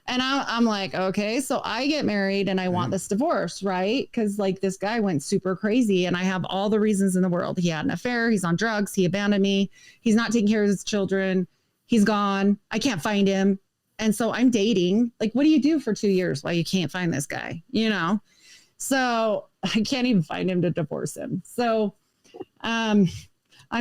E: And I'm like, okay, so I get married and I want this divorce, right? Because like this guy went super crazy, and I have all the reasons in the world. He had an affair. He's on drugs. He abandoned me. He's not taking care of his children. He's gone. I can't find him. And so I'm dating. Like, what do you do for 2 years while you can't find this guy? You know? So I can't even find him to divorce him. So I'm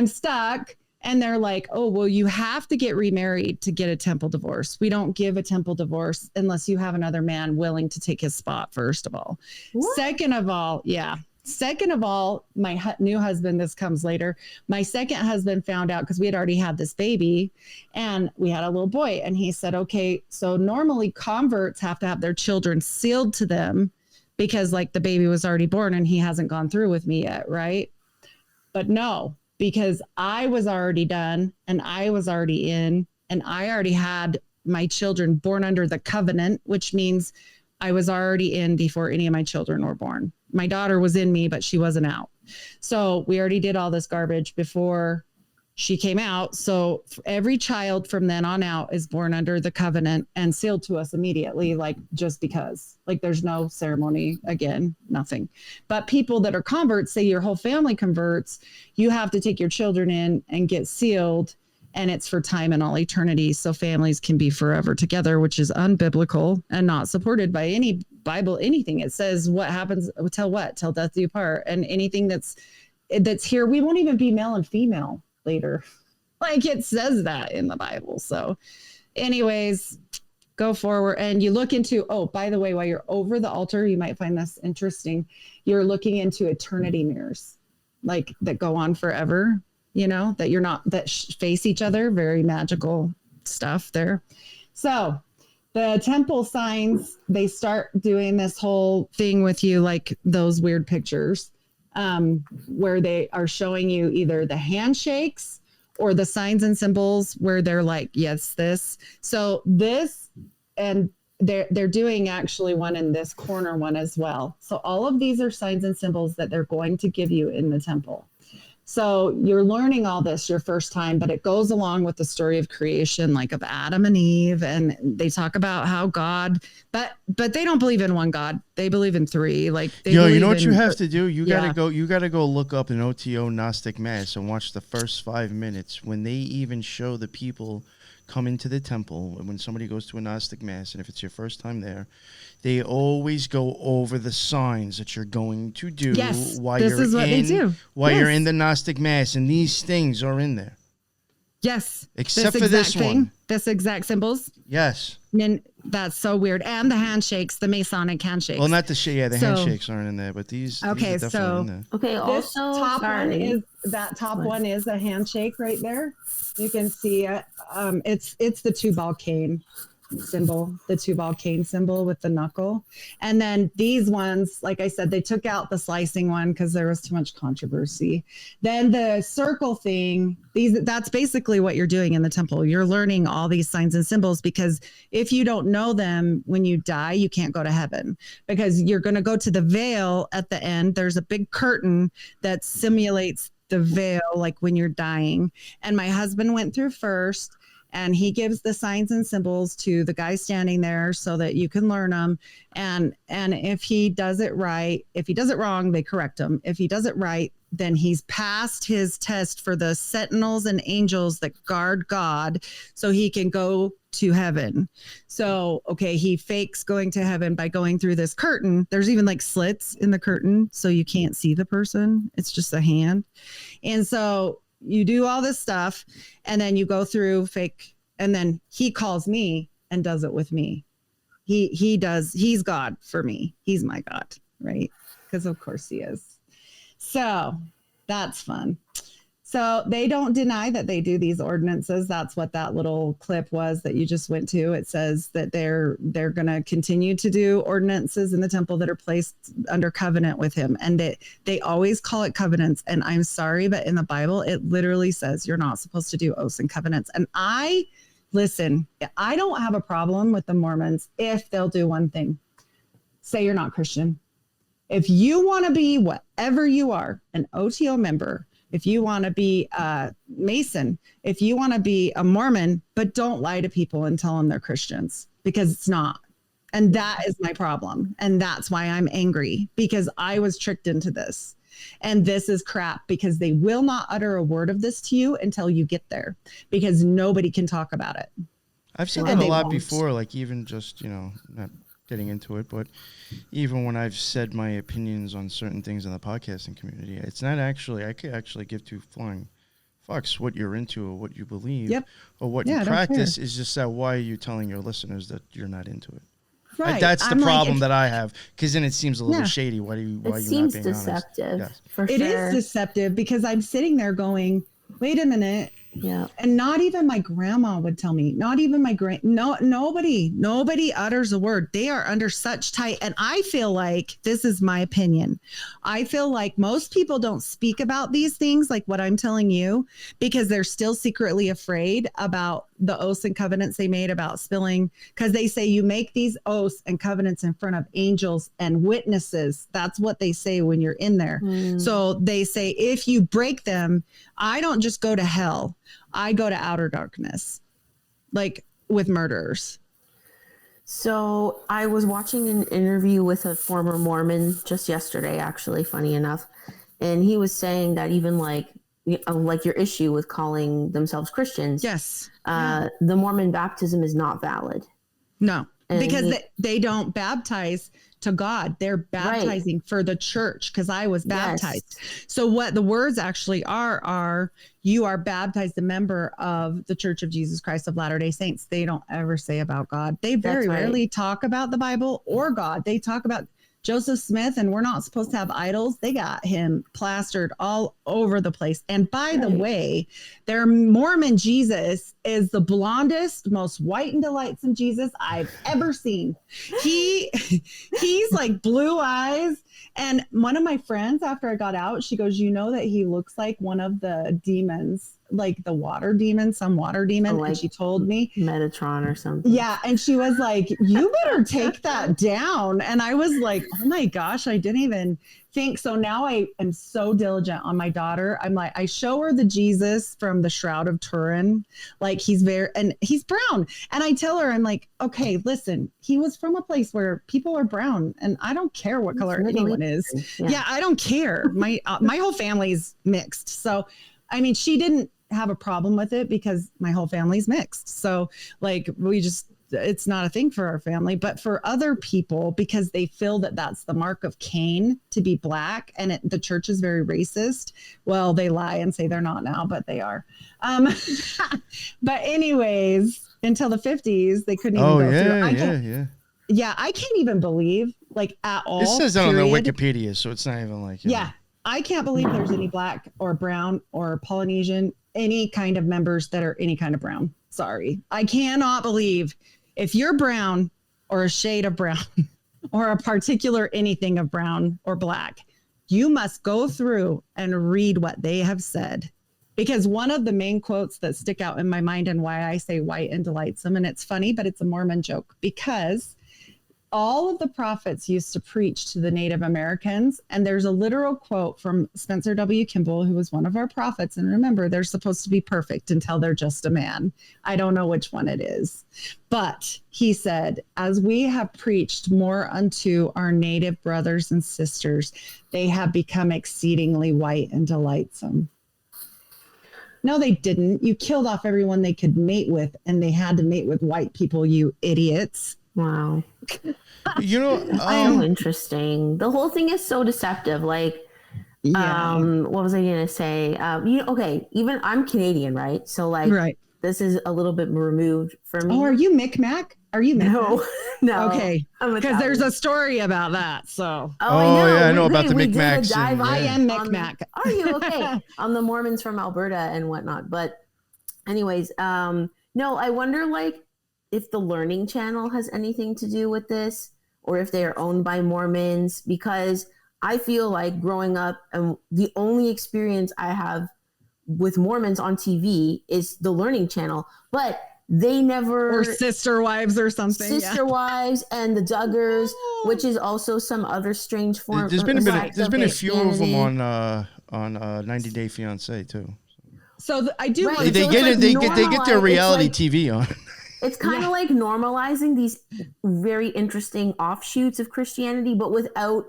E: stuck. And they're like, oh, well, you have to get remarried to get a temple divorce. We don't give a temple divorce unless you have another man willing to take his spot, first of all. What? Second of all, yeah. Second of all, my new husband, this comes later. My second husband found out because we had already had this baby and we had a little boy. And he said, okay, so normally converts have to have their children sealed to them because like the baby was already born and he hasn't gone through with me yet. Right. But no, because I was already done and I was already in and I already had my children born under the covenant, which means I was already in before any of my children were born. My daughter was in me, but she wasn't out. So we already did all this garbage before she came out. So every child from then on out is born under the covenant and sealed to us immediately, like just because, like there's no ceremony, again, nothing. But people that are converts, say your whole family converts, you have to take your children in and get sealed. And it's for time and all eternity. So families can be forever together, which is unbiblical and not supported by any Bible, anything. It says what happens, till death do you part. And anything that's here, we won't even be male and female later. Like it says that in the Bible. So anyways, go forward and you look into, oh, by the way, while you're over the altar, you might find this interesting. You're looking into eternity mirrors, like that go on forever. You know, that you're not, that face each other, very magical stuff there. So the temple signs, they start doing this whole thing with you, like those weird pictures where they are showing you either the handshakes or the signs and symbols where they're like, yes, this. So this, and they're doing actually one in this corner one as well. So all of these are signs and symbols that they're going to give you in the temple. So you're learning all this your first time, but it goes along with the story of creation, like of Adam and Eve. And they talk about how God, but they don't believe in one God. They believe in three. Like,
C: you know what you have to do? You gotta go look up an OTO Gnostic Mass and watch the first 5 minutes when they even show the people come into the temple. And when somebody goes to a Gnostic Mass, and if it's your first time there, they always go over the signs that you're going to do while you're in the Gnostic Mass, and these things are in there.
E: Yes.
C: Except for this one.
E: This exact symbols.
C: Yes.
E: And that's so weird. And the handshakes, the Masonic handshakes.
C: Well, not the handshakes aren't in there, but these are definitely in there.
D: Okay,
E: this top one is, that top one is a handshake right there. You can see it. It's the two-ball cane symbol, the two-ball cane symbol with the knuckle. And then these ones, like I said, they took out the slicing one because there was too much controversy. Then the circle thing, that's basically what you're doing in the temple. You're learning all these signs and symbols, because if you don't know them when you die, you can't go to heaven, because you're going to go to the veil at the end. There's a big curtain that simulates the veil, like when you're dying. And my husband went through first, and he gives the signs and symbols to the guy standing there so that you can learn them. And if he does it right, if he does it wrong, they correct him. If he does it right, then he's passed his test for the sentinels and angels that guard God, so he can go to heaven. So, okay, he fakes going to heaven by going through this curtain. There's even like slits in the curtain, so you can't see the person. It's just a hand. And so you do all this stuff, and then you go through fake, and then he calls me and does it with me. He's God for me. He's my God, right? Because of course he is. So that's fun. So they don't deny that they do these ordinances. That's what that little clip was that you just went to. It says that they're going to continue to do ordinances in the temple that are placed under covenant with him. And they always call it covenants. And I'm sorry, but in the Bible, it literally says you're not supposed to do oaths and covenants. And I don't have a problem with the Mormons if they'll do one thing. Say you're not Christian. If you want to be whatever you are, an OTO member, if you want to be a Mason, if you want to be a Mormon, but don't lie to people and tell them they're Christians, because it's not. And that is my problem. And that's why I'm angry, because I was tricked into this. And this is crap, because they will not utter a word of this to you until you get there, because nobody can talk about it.
C: I've seen that a lot before, like even just, not getting into it, but even when I've said my opinions on certain things in the podcasting community, it's not actually, I could actually give two flying fucks what you're into or what you believe or what you practice. Is just that, why are you telling your listeners that you're not into it?
E: Right.
C: That's the
E: I'm
C: problem that I have, because then it seems a little shady. Why you
D: seems
C: not being
D: deceptive.
C: honest? Yes.
D: For
E: It is deceptive, because I'm sitting there going, wait a minute.
D: Yeah.
E: And not even my grandma would tell me, not even my nobody utters a word. They are under such tight. And I feel like, this is my opinion, I feel like most people don't speak about these things like what I'm telling you, because they're still secretly afraid about the oaths and covenants they made about spilling, because they say you make these oaths and covenants in front of angels and witnesses. That's what they say when you're in there. So they say, if you break them, I don't just go to hell, I go to outer darkness, like with murderers.
D: So I was watching an interview with a former Mormon just yesterday, actually, funny enough. And he was saying that even like your issue with calling themselves Christians.
E: Yes.
D: The Mormon baptism is not valid.
E: No, because they don't baptize to God. They're baptizing for the church, because I was baptized. Yes. So what the words actually are you are baptized a member of the Church of Jesus Christ of Latter-day Saints. They don't ever say about God. They very rarely talk about the Bible or God. They talk about Joseph Smith, and we're not supposed to have idols. They got him plastered all over the place. And by the way, their Mormon Jesus is the blondest, most white and delightsome Jesus I've ever seen. He's like blue eyes. And one of my friends, after I got out, she goes, you know that he looks like one of the demons, like the water demon, some water demon. Like, and she told me
D: Metatron or something.
E: Yeah. And she was like, you better take that down. And I was like, oh my gosh, I didn't even think. So now I am so diligent on my daughter. I'm like, I show her the Jesus from the Shroud of Turin. Like he's brown. And I tell her, I'm like, okay, listen, he was from a place where people are brown, and I don't care what color anyone is. Yeah, I don't care. My whole family's mixed. So, I mean, she didn't have a problem with it because my whole family's mixed. So like it's not a thing for our family, but for other people, because they feel that that's the mark of Cain to be black, and the church is very racist. Well, they lie and say they're not now, but they are. But anyways, until the 50s, they couldn't even go through. Yeah, I can't even believe, like, at all.
C: This says that on the Wikipedia, so it's not even like.
E: Yeah, I can't believe there's any black or brown or Polynesian, any kind of members that are any kind of brown. Sorry. I cannot believe if you're brown or a shade of brown or a particular anything of brown or black, you must go through and read what they have said. Because one of the main quotes that stick out in my mind, and why I say white and delightsome, and it's funny, but it's a Mormon joke, because all of the prophets used to preach to the Native Americans. And there's a literal quote from Spencer W. Kimball, who was one of our prophets. And remember, they're supposed to be perfect until they're just a man. I don't know which one it is. But he said, as we have preached more unto our native brothers and sisters, they have become exceedingly white and delightsome. No, they didn't. You killed off everyone they could mate with, and they had to mate with white people, you idiots.
D: Wow.
C: You know,
D: so interesting. The whole thing is so deceptive. Like, what was I gonna say? Okay, even I'm Canadian, right? So like, this is a little bit removed for me.
E: Oh, are you Micmac? Are you Micmac?
D: No.
E: Okay, because there's a story about that. So.
C: I know about the Micmacs.
E: I am Micmac.
D: Are you okay? On the Mormons from Alberta and whatnot. But, anyways, no, I wonder like if the Learning Channel has anything to do with this, or if they are owned by Mormons, because I feel like growing up, and the only experience I have with Mormons on TV is the Learning Channel, but they never...
E: Or Sister Wives or something.
D: Sister Wives and the Duggars, which is also some other strange form.
C: There's been a few of them on 90 Day Fiance too.
E: So I do.
C: Right. They get their reality TV on.
D: It's kind of like normalizing these very interesting offshoots of Christianity, but without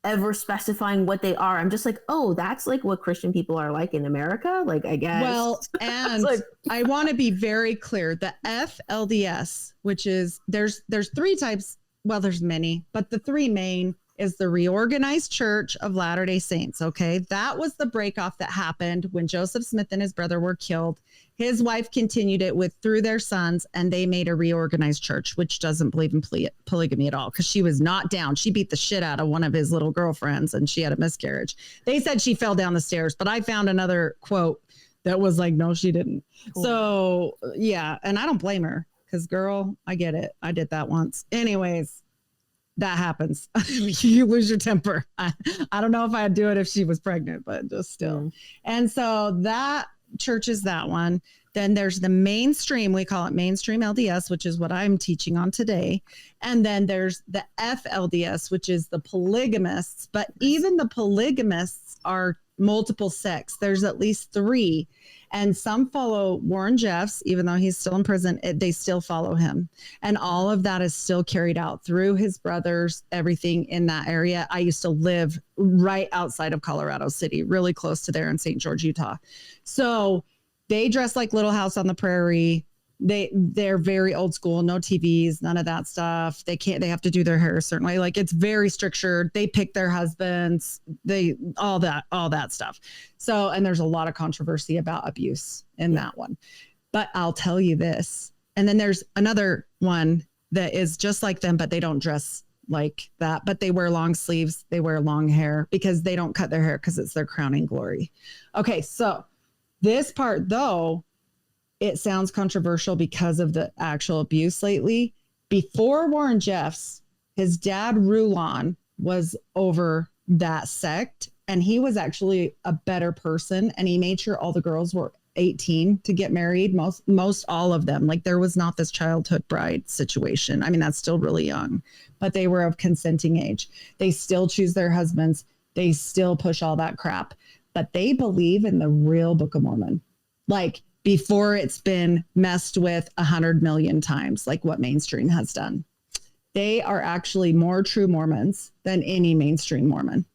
D: ever specifying what they are. I'm just like, oh, that's like what Christian people are like in America. Like, I guess.
E: Well, and I want to be very clear. The FLDS, which is there's three types. Well, there's many, but the three main is the Reorganized Church of Latter-day Saints. Okay. That was the breakoff that happened when Joseph Smith and his brother were killed. His wife continued it through their sons, and they made a reorganized church, which doesn't believe in polygamy at all, because she was not down. She beat the shit out of one of his little girlfriends, and she had a miscarriage. They said she fell down the stairs, but I found another quote that was like, no, she didn't. Cool. So yeah, and I don't blame her, because girl, I get it. I did that once. Anyways, that happens. You lose your temper. I don't know if I'd do it if she was pregnant, but just still. And so that church is that one. Then there's the mainstream, we call it mainstream LDS, which is what I'm teaching on today. And then there's the FLDS, which is the polygamists. But even the polygamists are multiple sects. There's at least 3. And some follow Warren Jeffs, even though he's still in prison, they still follow him. And all of that is still carried out through his brothers, everything in that area. I used to live right outside of Colorado City, really close to there in St. George, Utah. So they dress like Little House on the Prairie. They're very old school, no TVs, none of that stuff. They have to do their hair a certain way. Like, it's very strictured. They pick their husbands, all that stuff. So, and there's a lot of controversy about abuse in that one, but I'll tell you this. And then there's another one that is just like them, but they don't dress like that, but they wear long sleeves. They wear long hair because they don't cut their hair because it's their crowning glory. Okay. So this part though, it sounds controversial because of the actual abuse lately. Before Warren Jeffs, his dad, Rulon, was over that sect, and he was actually a better person, and he made sure all the girls were 18 to get married, most all of them. Like, there was not this childhood bride situation. I mean, that's still really young, but they were of consenting age. They still choose their husbands. They still push all that crap, but they believe in the real Book of Mormon. Like, before it's been messed with 100 million times, like what mainstream has done. They are actually more true Mormons than any mainstream Mormon.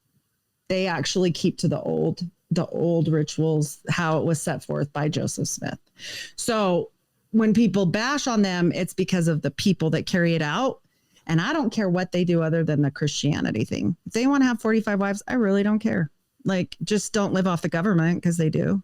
E: They actually keep to the old rituals, how it was set forth by Joseph Smith. So when people bash on them, it's because of the people that carry it out. And I don't care what they do other than the Christianity thing. If they want to have 45 wives, I really don't care. Like, just don't live off the government, because they do.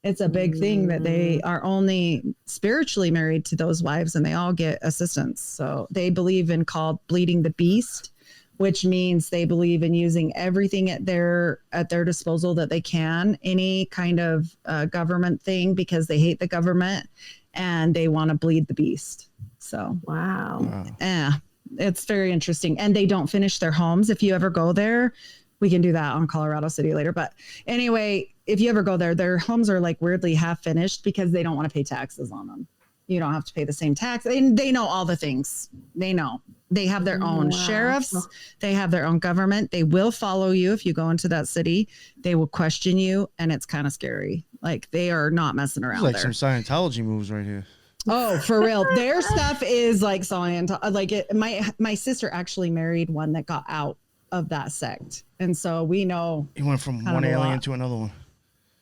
E: It's a big thing that they are only spiritually married to those wives, and they all get assistance. So they believe in called bleeding the beast, which means they believe in using everything at their disposal that they can, any kind of government thing, because they hate the government and they want to bleed the beast. So, wow. Yeah, it's very interesting. And they don't finish their homes. If you ever go there, we can do that on Colorado City later. But anyway, if you ever go there, their homes are like weirdly half finished because they don't want to pay taxes on them. You don't have to pay the same tax. They know all the things. They know. They have their own sheriffs. They have their own government. They will follow you if you go into that city. They will question you, and it's kind of scary. Like, they are not messing around
C: like
E: there.
C: Some Scientology moves right here.
E: Oh, for real. Their stuff is like Scientology. Like, my sister actually married one that got out of that sect, and so we know.
C: He went from one alien to another one.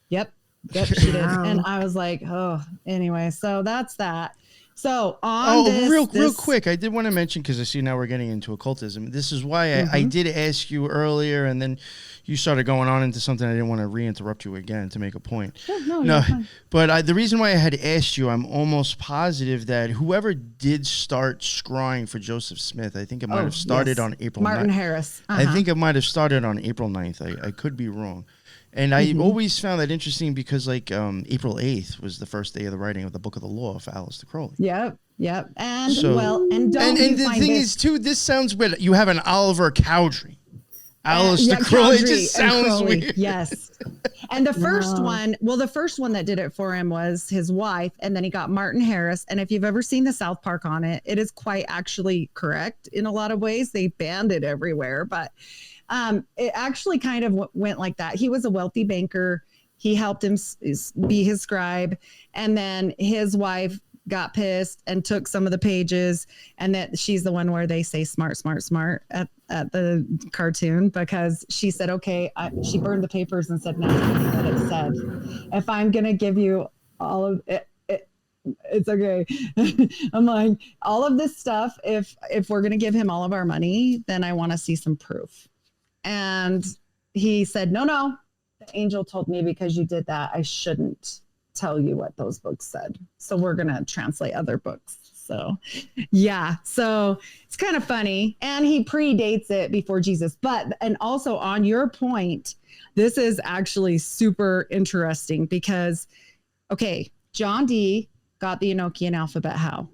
E: Yep, she did. And I was like, oh, anyway, so that's that. So real quick, I did want to mention, because I see now we're getting into occultism. This is why I did ask you earlier, and then you started going on into something. I didn't want to reinterrupt you again to make a point. No. But the reason why I had asked you, I'm almost positive that whoever did start scrying for Joseph Smith, I think it might have started on April 9th. Martin Harris.
C: I think it might have started on April 9th. I could be wrong. And I always found that interesting because, like, April 8th was the first day of the writing of the Book of the Law for Aleister Crowley.
E: Yep. And the
C: thing is, too, this sounds weird. You have an Oliver Cowdery. Aleister Crowley. It just sounds weird.
E: Yes. And the first one that did it for him was his wife, and then he got Martin Harris. And if you've ever seen the South Park on it, it is quite actually correct in a lot of ways. They banned it everywhere, but it actually kind of went like that. He was a wealthy banker. He helped him be his scribe. And then his wife got pissed and took some of the pages, and that she's the one where they say smart at the cartoon, because she said, okay, she burned the papers and said, no, what it said. If I'm going to give you all of it, it's okay. I'm like, all of this stuff, if we're going to give him all of our money, then I want to see some proof. And he said, no, the angel told me because you did that, I shouldn't tell you what those books said. So we're going to translate other books. So yeah, so it's kind of funny. And he predates it before Jesus. And also on your point, this is actually super interesting because, okay, John D got the Enochian alphabet how?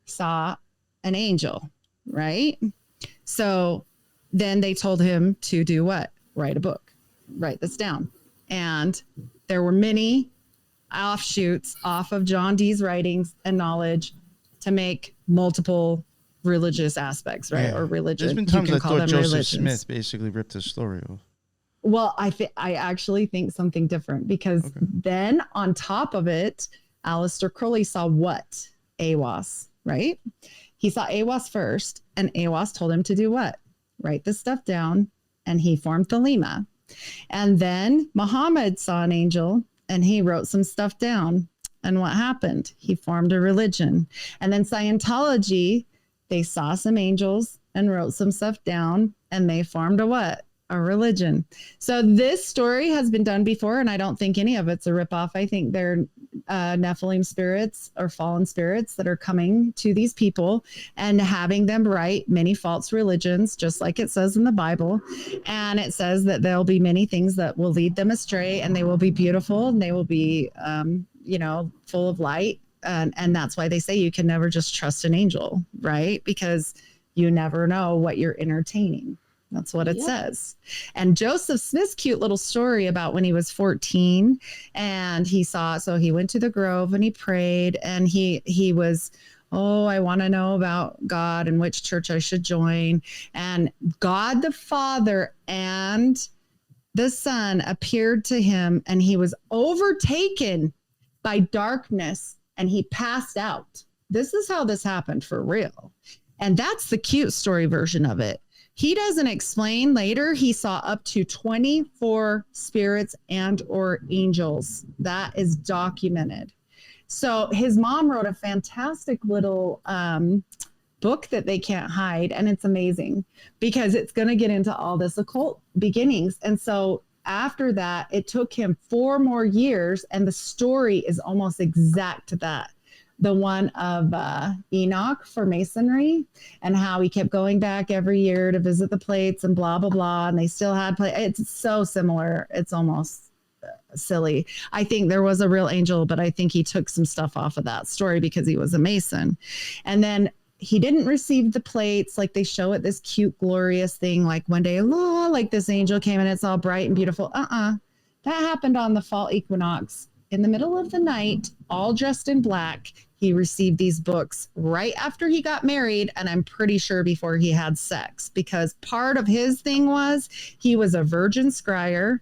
E: Saw an angel, right? So then they told him to do what? Write a book, write this down. And there were many offshoots off of John D's writings and knowledge to make multiple religious aspects, right? Yeah. Or religion.
C: There's been times I thought Joseph Smith basically ripped his story off.
E: Well, I actually think something different because then on top of it, Aleister Crowley saw what? Aiwass, right? He saw Aiwass first, and Aiwass told him to do what? Write this stuff down, and he formed Thelema. And then Muhammad saw an angel, and he wrote some stuff down. And what happened? He formed a religion. And then Scientology, they saw some angels and wrote some stuff down, and they formed a what? A religion. So this story has been done before, and I don't think any of it's a ripoff. I think they're Nephilim spirits or fallen spirits that are coming to these people and having them write many false religions, just like it says in the Bible. And it says that there'll be many things that will lead them astray, and they will be beautiful, and they will be, full of light. And that's why they say you can never just trust an angel, right? Because you never know what you're entertaining. That's what it says. And Joseph Smith's cute little story about when he was 14 and he went to the grove and he prayed and he was, I want to know about God and which church I should join. And God the Father and the Son appeared to him, and he was overtaken by darkness and he passed out. This is how this happened for real. And that's the cute story version of it. He doesn't explain later. He saw up to 24 spirits and or angels. That is documented. So his mom wrote a fantastic little book that they can't hide. And it's amazing because it's going to get into all this occult beginnings. And so after that, it took him 4 more years. And the story is almost exact to that. The one of Enoch for masonry and how he kept going back every year to visit the plates and blah, blah, blah. And they still had it's so similar. It's almost silly. I think there was a real angel, but I think he took some stuff off of that story because he was a Mason. And then he didn't receive the plates like they show it, this cute, glorious thing. Like one day, like this angel came and it's all bright and beautiful. That happened on the fall equinox. In the middle of the night, all dressed in black, he received these books right after he got married, and I'm pretty sure before he had sex, because part of his thing was he was a virgin scryer.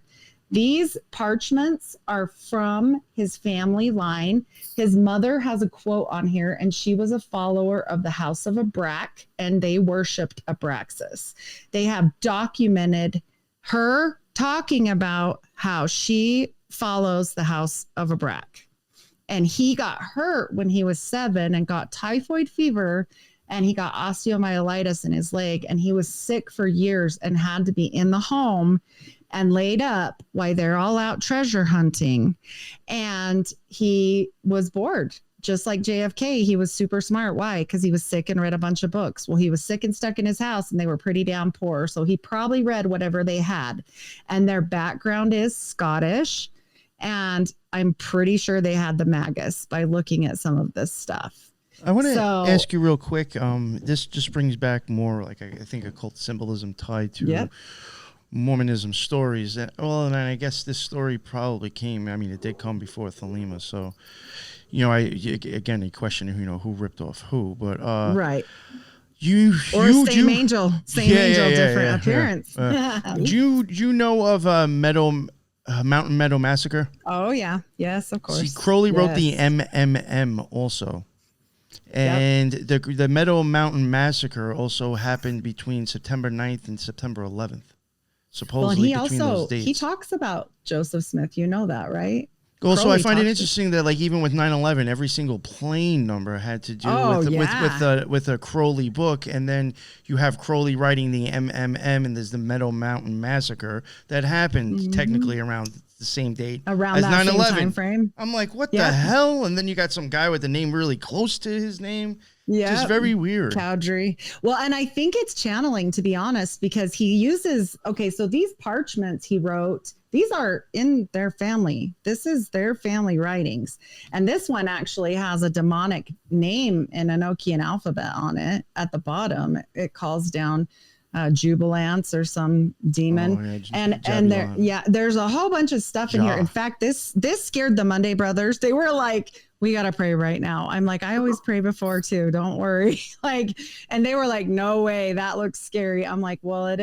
E: These parchments are from his family line. His mother has a quote on here, and she was a follower of the House of Abrak, and they worshipped Abraxas. They have documented her talking about how she follows the House of Abrak. And he got hurt when he was 7 and got typhoid fever, and he got osteomyelitis in his leg, and he was sick for years and had to be in the home and laid up while they're all out treasure hunting. And he was bored, just like JFK. He was super smart. Why? Because he was sick and read a bunch of books. Well, he was sick and stuck in his house, and they were pretty damn poor. So he probably read whatever they had. And their background is Scottish. And I'm pretty sure they had the Magus by looking at some of this stuff.
C: I want to ask you real quick. This just brings back more, like, I think, occult symbolism tied to Mormonism stories. And I guess this story probably came, it did come before Thelema. So, again, a question, who ripped off who. But right.
E: Same angel, different appearance.
C: Do you know of Mountain Meadow Massacre?
E: Oh yeah, yes, of course.
C: See, Crowley wrote the MMM also, and the Meadow Mountain Massacre also happened between September 9th and September 11th. Supposedly, between those dates.
E: He talks about Joseph Smith. You know that, right?
C: Also, I find it
E: talks-
C: interesting that, like, even with 9/11, every single plane number had to do with a Crowley book, and then you have Crowley writing the MMM, and there's the Meadow Mountain Massacre that happened technically around the same date
E: around
C: as
E: that
C: 9/11.
E: same time frame.
C: I'm like, what the hell? And then you got some guy with a name really close to his name.
E: Yeah,
C: just very weird.
E: Cowdrey. Well, and I think it's channeling, to be honest, because he uses, so these parchments he wrote, these are in their family. This is their family writings. And this one actually has a demonic name in Enochian alphabet on it at the bottom. It calls down Jubilance or some demon. There's a whole bunch of stuff in here. In fact, this scared the Monday brothers. They were like, we got to pray right now. I'm like, I always pray before too. Don't worry. And they were like, no way. That looks scary. I'm like, well,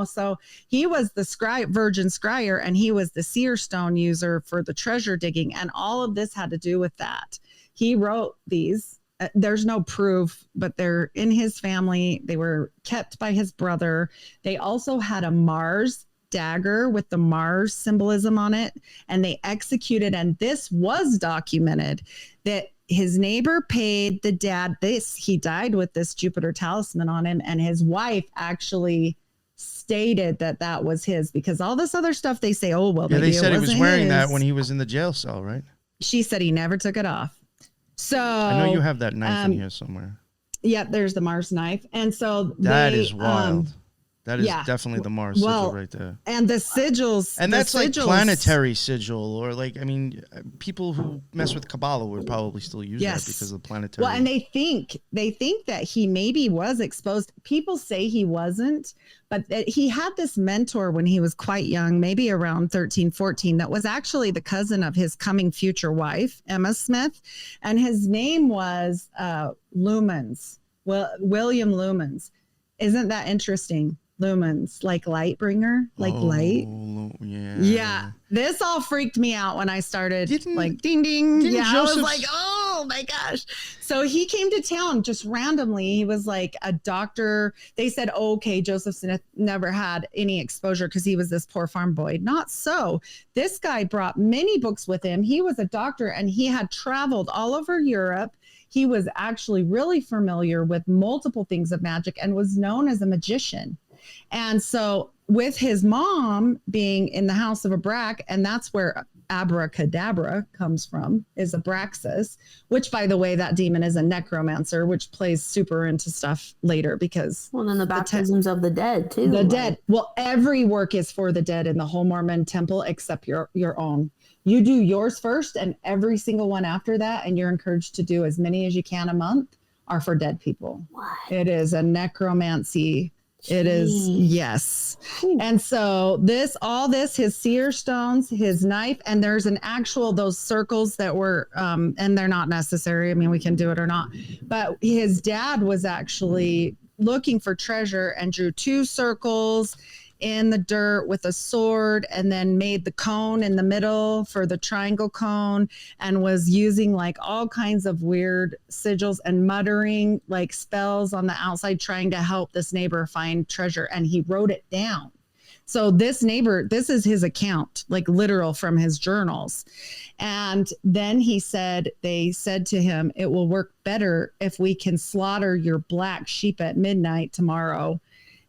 E: so he was the virgin scryer, and he was the seer stone user for the treasure digging. And all of this had to do with that. He wrote these. There's no proof, but they're in his family. They were kept by his brother. They also had a Mars dagger with the Mars symbolism on it, and they executed, and this was documented, that his neighbor paid the dad this. He died with this Jupiter talisman on him, and his wife actually stated that was his, because all this other stuff they say,
C: they said he was wearing that when he was in the jail cell, right?
E: She said he never took it off. So
C: I know you have that knife in here somewhere.
E: Yeah, there's the Mars knife. And so
C: that is wild. That is definitely the Mars sigil right there.
E: And the sigils.
C: And that's like planetary sigil, or people who mess with Kabbalah would probably still use that because of the planetary.
E: Well, and they think that he maybe was exposed. People say he wasn't, but he had this mentor when he was quite young, maybe around 13, 14, that was actually the cousin of his coming future wife, Emma Smith. And his name was Lumens, William Lumens. Isn't that interesting? Lumens, like light bringer, light. Yeah. This all freaked me out when I started ding ding. Yeah, I was like, oh my gosh. So he came to town just randomly. He was like a doctor. They said, Joseph Smith never had any exposure because he was this poor farm boy. Not so. This guy brought many books with him. He was a doctor, and he had traveled all over Europe. He was actually really familiar with multiple things of magic and was known as a magician. And so with his mom being in the house of Abrac, and that's where abracadabra comes from, is Abraxas, which, by the way, that demon is a necromancer, which plays super into stuff later because...
D: Well, then the baptisms of the dead, too.
E: The dead. Well, every work is for the dead in the whole Mormon temple except your own. You do yours first, and every single one after that, and you're encouraged to do as many as you can a month, are for dead people.
D: What?
E: It is a necromancy. It is, yes. And so his seer stones, his knife, and there's those circles that were, and they're not necessary. I mean, we can do it or not. But his dad was actually looking for treasure and drew 2 circles in the dirt with a sword, and then made the cone in the middle for the triangle cone, and was using all kinds of weird sigils and muttering spells on the outside, trying to help this neighbor find treasure. And he wrote it down. So this neighbor, this is his account, literal from his journals. And then they said to him, it will work better if we can slaughter your black sheep at midnight tomorrow,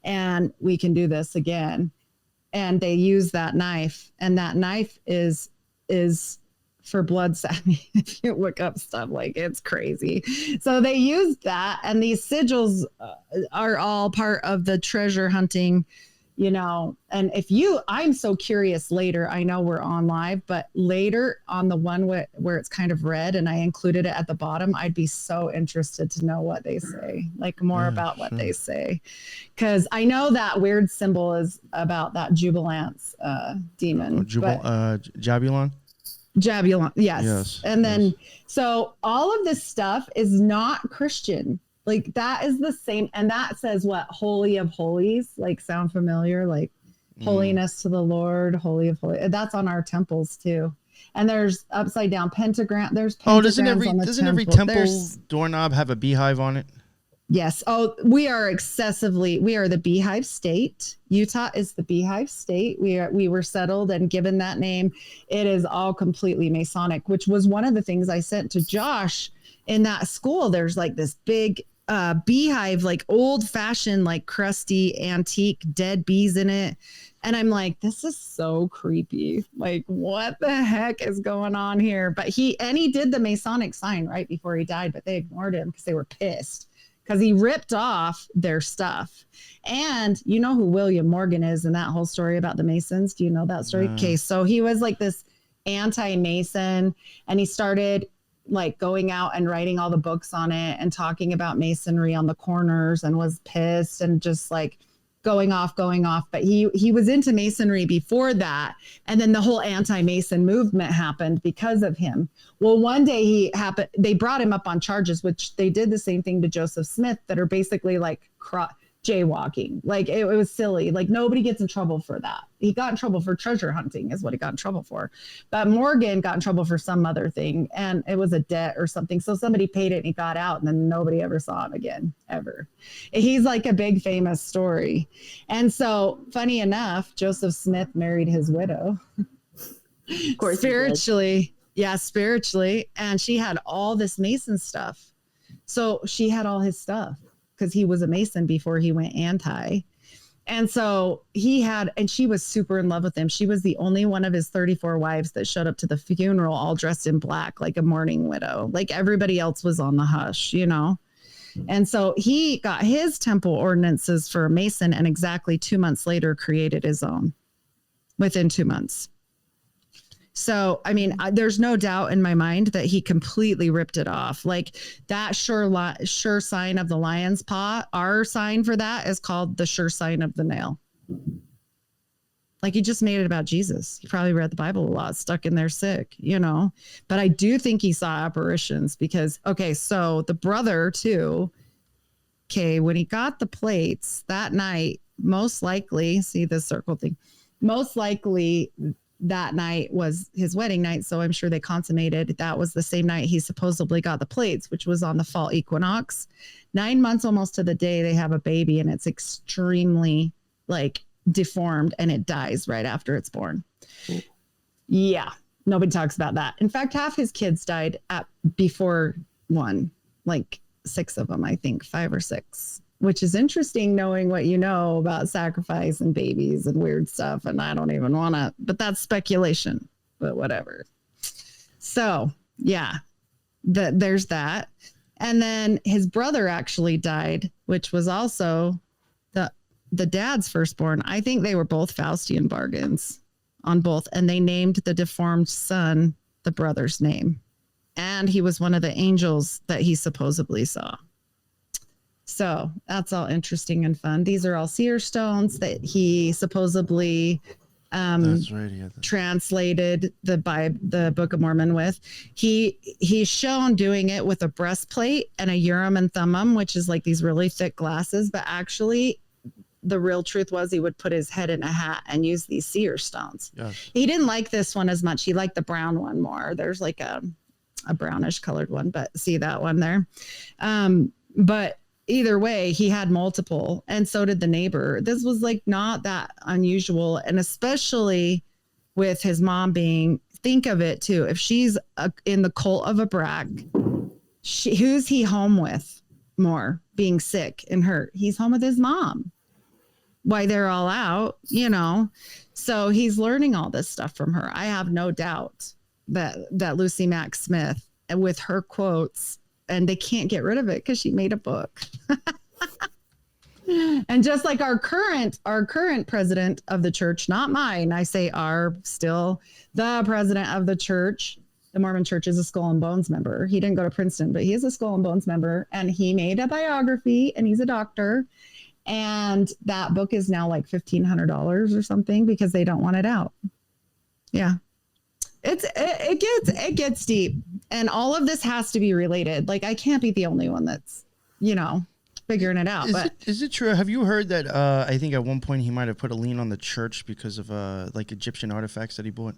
E: and we can do this again. And they use that knife, and that knife is for blood sapping. If you look up stuff, it's crazy. So they used that, and these sigils are all part of the treasure hunting, and I'm so curious later, I know we're on live, but later on the one where it's kind of red and I included it at the bottom, I'd be so interested to know what they say, more about what they say. Cause I know that weird symbol is about that Jubilance demon.
C: Jabulon?
E: Jabulon, yes. And then, so all of this stuff is not Christian. That is the same. And that says what? Holy of Holies. Sound familiar? Holiness to the Lord, Holy of Holies. That's on our temples too. And there's upside down pentagram. There's pentagrams
C: doesn't every temple doorknob have a beehive on it?
E: Yes. Oh, we are the Beehive State. Utah is the Beehive State. We were settled and given that name. It is all completely Masonic, which was one of the things I sent to Josh in that school. There's like this big beehive, like old fashioned, like crusty, antique, dead bees in it. And I'm like, this is so creepy. Like, what the heck is going on here? But he did the Masonic sign right before he died, but they ignored him because they were pissed. Because he ripped off their stuff. And you know who William Morgan is in that whole story about the Masons? Do you know that story? Okay, so he was like this anti-Mason, and he started like going out and writing all the books on it and talking about Masonry on the corners, and was pissed and just like going off. But he was into Masonry before that. And then the whole anti-Mason movement happened because of him. Well, one day they brought him up on charges, which they did the same thing to Joseph Smith, that are basically like jaywalking. Like it was silly. Like nobody gets in trouble for that. He got in trouble for treasure hunting is what he got in trouble for. But Morgan got in trouble for some other thing, and it was a debt or something. So somebody paid it and he got out, and then nobody ever saw him again, ever. He's like a big famous story. And so funny enough, Joseph Smith married his widow. Of course, spiritually. Yeah, spiritually. And she had all this Mason stuff. So she had all his stuff, because he was a Mason before he went anti. And so and she was super in love with him. She was the only one of his 34 wives that showed up to the funeral all dressed in black, like a mourning widow. Like everybody else was on the hush, you know? And so he got his temple ordinances for a Mason, and exactly 2 months later created his own within 2 months. So, I mean, there's no doubt in my mind that he completely ripped it off. Like that sure sign of the lion's paw, our sign for that is called the sure sign of the nail. Like he just made it about Jesus. He probably read the Bible a lot, stuck in there sick, you know. But I do think he saw apparitions because, okay, so the brother too, when he got the plates that night, most likely, see the circle thing, most likely that night was his wedding night. So I'm sure they consummated. That was the same night he supposedly got the plates, which was on the fall equinox. 9 months almost to the day they have a baby, and it's extremely like deformed, and it dies right after it's born. Yeah. Nobody talks about that. In fact, half his kids died before one, like 6 of them, I think 5 or 6. Which is interesting knowing what you know about sacrifice and babies and weird stuff. And I don't even want to, but that's speculation, but whatever. So yeah, there's that. And then his brother actually died, which was also the dad's firstborn. I think they were both Faustian bargains on both. And they named the deformed son the brother's name. And he was one of the angels that he supposedly saw. So that's all interesting and fun. These are all seer stones that he supposedly translated the Book of Mormon with. He's shown doing it with a breastplate and a Urim and Thummim, which is like these really thick glasses. But actually, the real truth was he would put his head in a hat and use these seer stones. Yes. He didn't like this one as much. He liked the brown one more. There's like a brownish colored one, but see that one there. But either way, he had multiple, and so did the neighbor. This was like not that unusual. And especially with his mom think of it too. If she's in the cult of a Brak, who's he home with more being sick and hurt? He's home with his mom. Why they're all out, you know? So he's learning all this stuff from her. I have no doubt that Lucy Mack Smith, and with her quotes, and they can't get rid of it because she made a book. And just like our current president of the church, not mine, I say still the president of the church, the Mormon Church, is a Skull and Bones member. He didn't go to Princeton, but he is a Skull and Bones member, and he made a biography, and he's a doctor. And that book is now like $1,500 or something because they don't want it out. Yeah. It gets deep, and all of this has to be related. Like I can't be the only one that's, figuring it out.
C: Is it true? Have you heard that? I think at one point he might have put a lien on the church because of like Egyptian artifacts that he bought.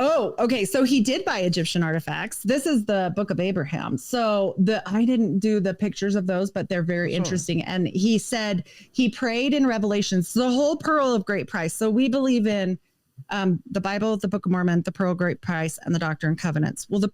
E: Oh, okay. So he did buy Egyptian artifacts. This is the Book of Abraham. So I didn't do the pictures of those, but they're very interesting. And he said he prayed in Revelations, the whole pearl of great price. So we believe in the Bible, the Book of Mormon, the Pearl of Great Price, and the Doctrine and Covenants. Well, the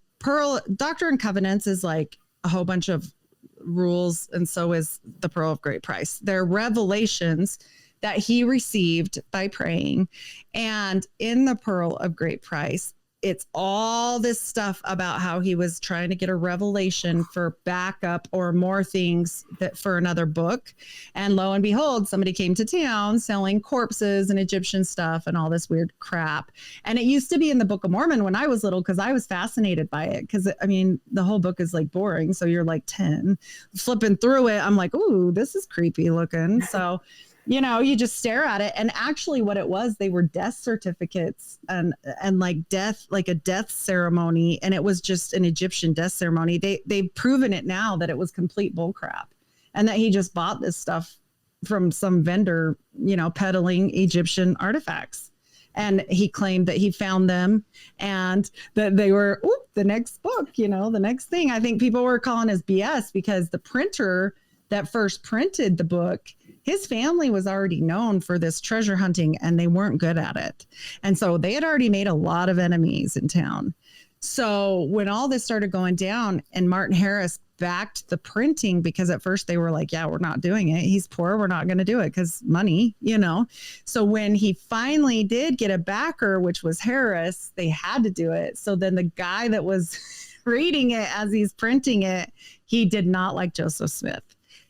E: Doctrine and Covenants is like a whole bunch of rules, and so is the Pearl of Great Price. They're revelations that he received by praying. And in the Pearl of Great Price, it's all this stuff about how he was trying to get a revelation for backup or more things that for another book. And lo and behold, somebody came to town selling corpses and Egyptian stuff and all this weird crap. And it used to be in the Book of Mormon when I was little, because I was fascinated by it. Because I mean, the whole book is like boring. So you're like 10 flipping through it. I'm like, ooh, this is creepy looking. So you know, you just stare at it. And actually what it was, they were death certificates and like death, like a death ceremony. And it was just an Egyptian death ceremony. They've proven it now that it was complete bullcrap and that he just bought this stuff from some vendor, you know, peddling Egyptian artifacts. And he claimed that he found them and that they were the next book, you know, the next thing. I think people were calling his BS because the printer that first printed the book, his family was already known for this treasure hunting and they weren't good at it. And so they had already made a lot of enemies in town. So when all this started going down and Martin Harris backed the printing, because at first they were like, yeah, we're not doing it. He's poor. We're not going to do it because money, you know. So when he finally did get a backer, which was Harris, they had to do it. So then the guy that was reading it as he's printing it, he did not like Joseph Smith.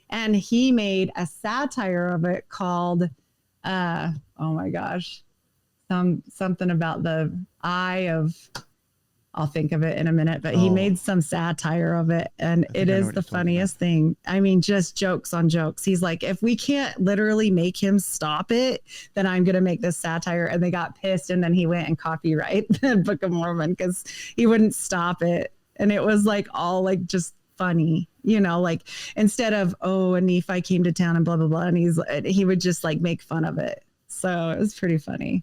E: And he made a satire of it called, oh my gosh, something about the eye of, I'll think of it in a minute, but he made some satire of it. And it is the funniest thing. I mean, just jokes on jokes. He's like, if we can't literally make him stop it, then I'm going to make this satire. And they got pissed. And then he went and copyright the Book of Mormon because he wouldn't stop it. And it was like all like just funny, you know, like instead of, a Nephi came to town and blah, blah, blah. And he would just like make fun of it. So it was pretty funny.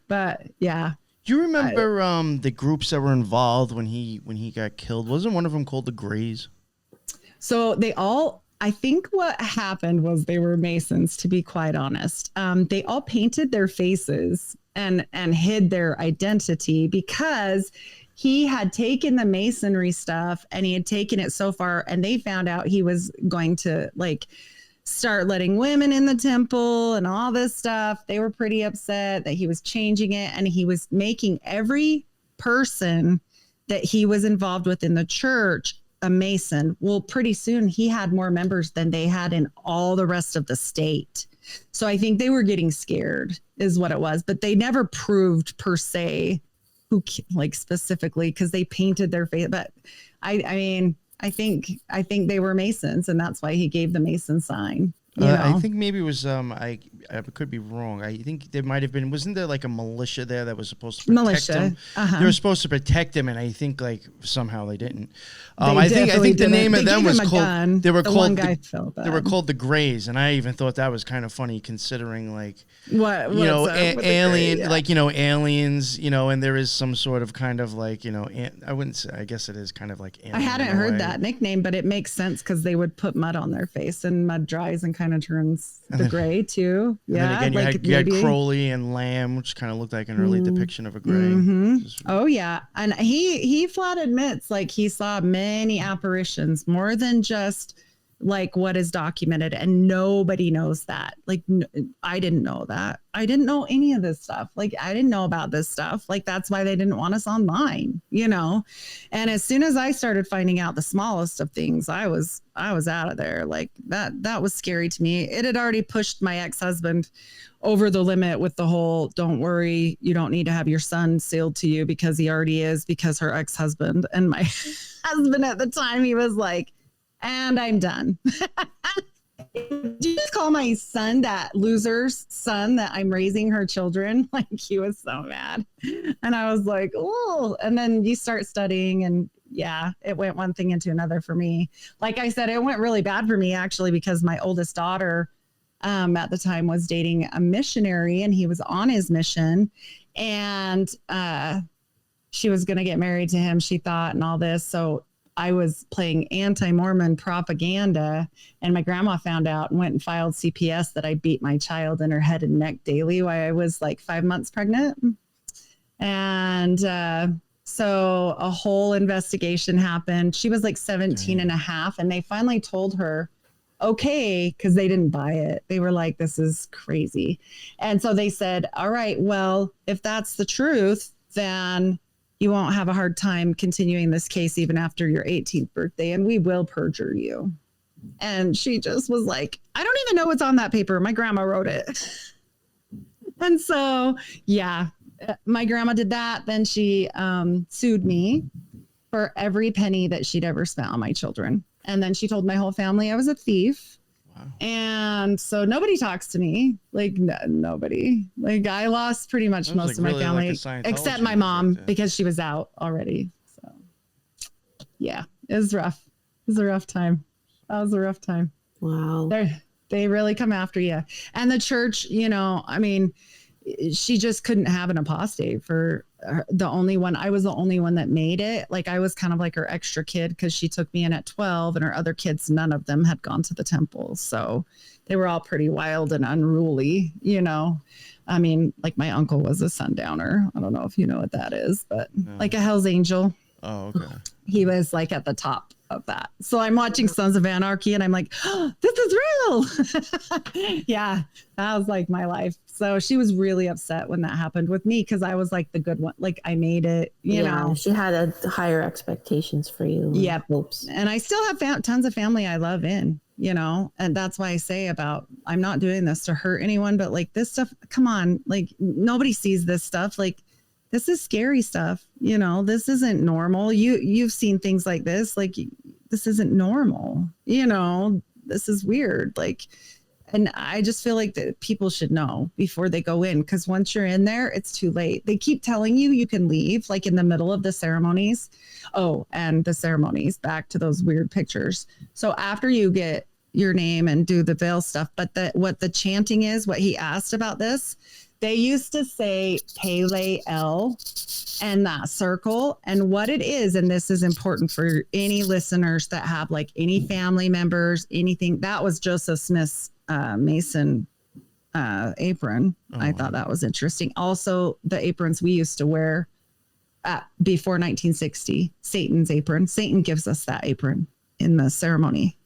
E: But yeah.
C: Do you remember the groups that were involved when he got killed? Wasn't one of them called the Greys?
E: So I think what happened was they were Masons, to be quite honest. They all painted their faces and hid their identity because he had taken the masonry stuff and he had taken it so far and they found out he was going to like start letting women in the temple and all this stuff. They were pretty upset that he was changing it and he was making every person that he was involved with in the church a Mason. Well, pretty soon he had more members than they had in all the rest of the state. So I think they were getting scared is what it was, but they never proved per se who like specifically because they painted their face. But I mean, I think they were Masons and that's why he gave the Mason sign.
C: I think maybe it was, I could be wrong. I think there might have been, wasn't there like a militia there that was supposed to protect him?
E: Uh-huh.
C: They were supposed to protect him and I think like somehow they didn't. I think the name of them was called, they were called the Greys. And I even thought that was kind of funny considering like, alien, like, aliens, and there is some sort of kind of like, I wouldn't say, I guess it is kind of like alien.
E: I hadn't heard that nickname, but it makes sense because they would put mud on their face and mud dries and kind of turns the gray too. Yeah.
C: And then again, you had Crowley and Lamb, which kind of looked like an early depiction of a gray.
E: Mm-hmm. Oh yeah. And he flat admits like he saw many apparitions, more than just like what is documented, and nobody knows that. Like I didn't know that. I didn't know any of this stuff. Like I didn't know about this stuff. Like that's why they didn't want us online, And as soon as I started finding out the smallest of things, I was out of there. Like that was scary to me. It had already pushed my ex-husband over the limit with the whole, don't worry, you don't need to have your son sealed to you because he already is, because her ex-husband. And my husband at the time, he was like, and I'm done. Do you just call my son that loser's son that I'm raising her children? Like he was so mad. And I was like, oh, and then you start studying and yeah, it went one thing into another for me. Like I said, it went really bad for me actually, because my oldest daughter at the time was dating a missionary and he was on his mission. And she was going to get married to him, she thought, and all this. So I was playing anti-Mormon propaganda, and my grandma found out and went and filed CPS that I beat my child in her head and neck daily while I was like 5 months pregnant. And so a whole investigation happened. She was like 17 and a half, and they finally told her, okay, because they didn't buy it. They were like, this is crazy. And so they said, all right, well, if that's the truth, then you won't have a hard time continuing this case even after your 18th birthday, and we will perjure you. And she just was like, I don't even know what's on that paper. My grandma wrote it. And so, yeah, my grandma did that. Then she sued me for every penny that she'd ever spent on my children. And then she told my whole family I was a thief. Wow. And so nobody talks to me, like nobody. Like I lost pretty much most of my family, except my mom, because she was out already. So yeah, it was rough. It was a rough time. That was a rough time.
D: Wow.
E: They really come after you. And the church, you know, I mean, she just couldn't have an apostate for the only one. I was the only one that made it. Like I was kind of like her extra kid because she took me in at 12, and her other kids, none of them had gone to the temple. So they were all pretty wild and unruly, you know. I mean, like my uncle was a sundowner. I don't know if you know what that is, but like a Hell's Angel. Oh, okay. He was like at the top of that. So I'm watching Sons of Anarchy and I'm like, oh, this is real. Yeah, that was like my life. So she was really upset when that happened with me because I was like the good one. Like I made it, you know.
D: She had higher expectations for you.
E: Yeah. Hopes. And I still have tons of family I love in, you know, and that's why I say about I'm not doing this to hurt anyone, but like this stuff, come on, like nobody sees this stuff. Like this is scary stuff. You know, this isn't normal. You've seen things like this. Like this isn't normal. You know, this is weird. Like, and I just feel like that people should know before they go in, because once you're in there, it's too late. They keep telling you can leave like in the middle of the ceremonies. Oh, and the ceremonies, back to those weird pictures. So after you get your name and do the veil stuff, but what the chanting is, what he asked about this, they used to say Pele El and that circle, and what it is, and this is important for any listeners that have like any family members, anything, that was Joseph Smith's Mason apron. I thought that was interesting. Also, the aprons we used to wear before 1960, Satan's apron. Satan gives us that apron in the ceremony.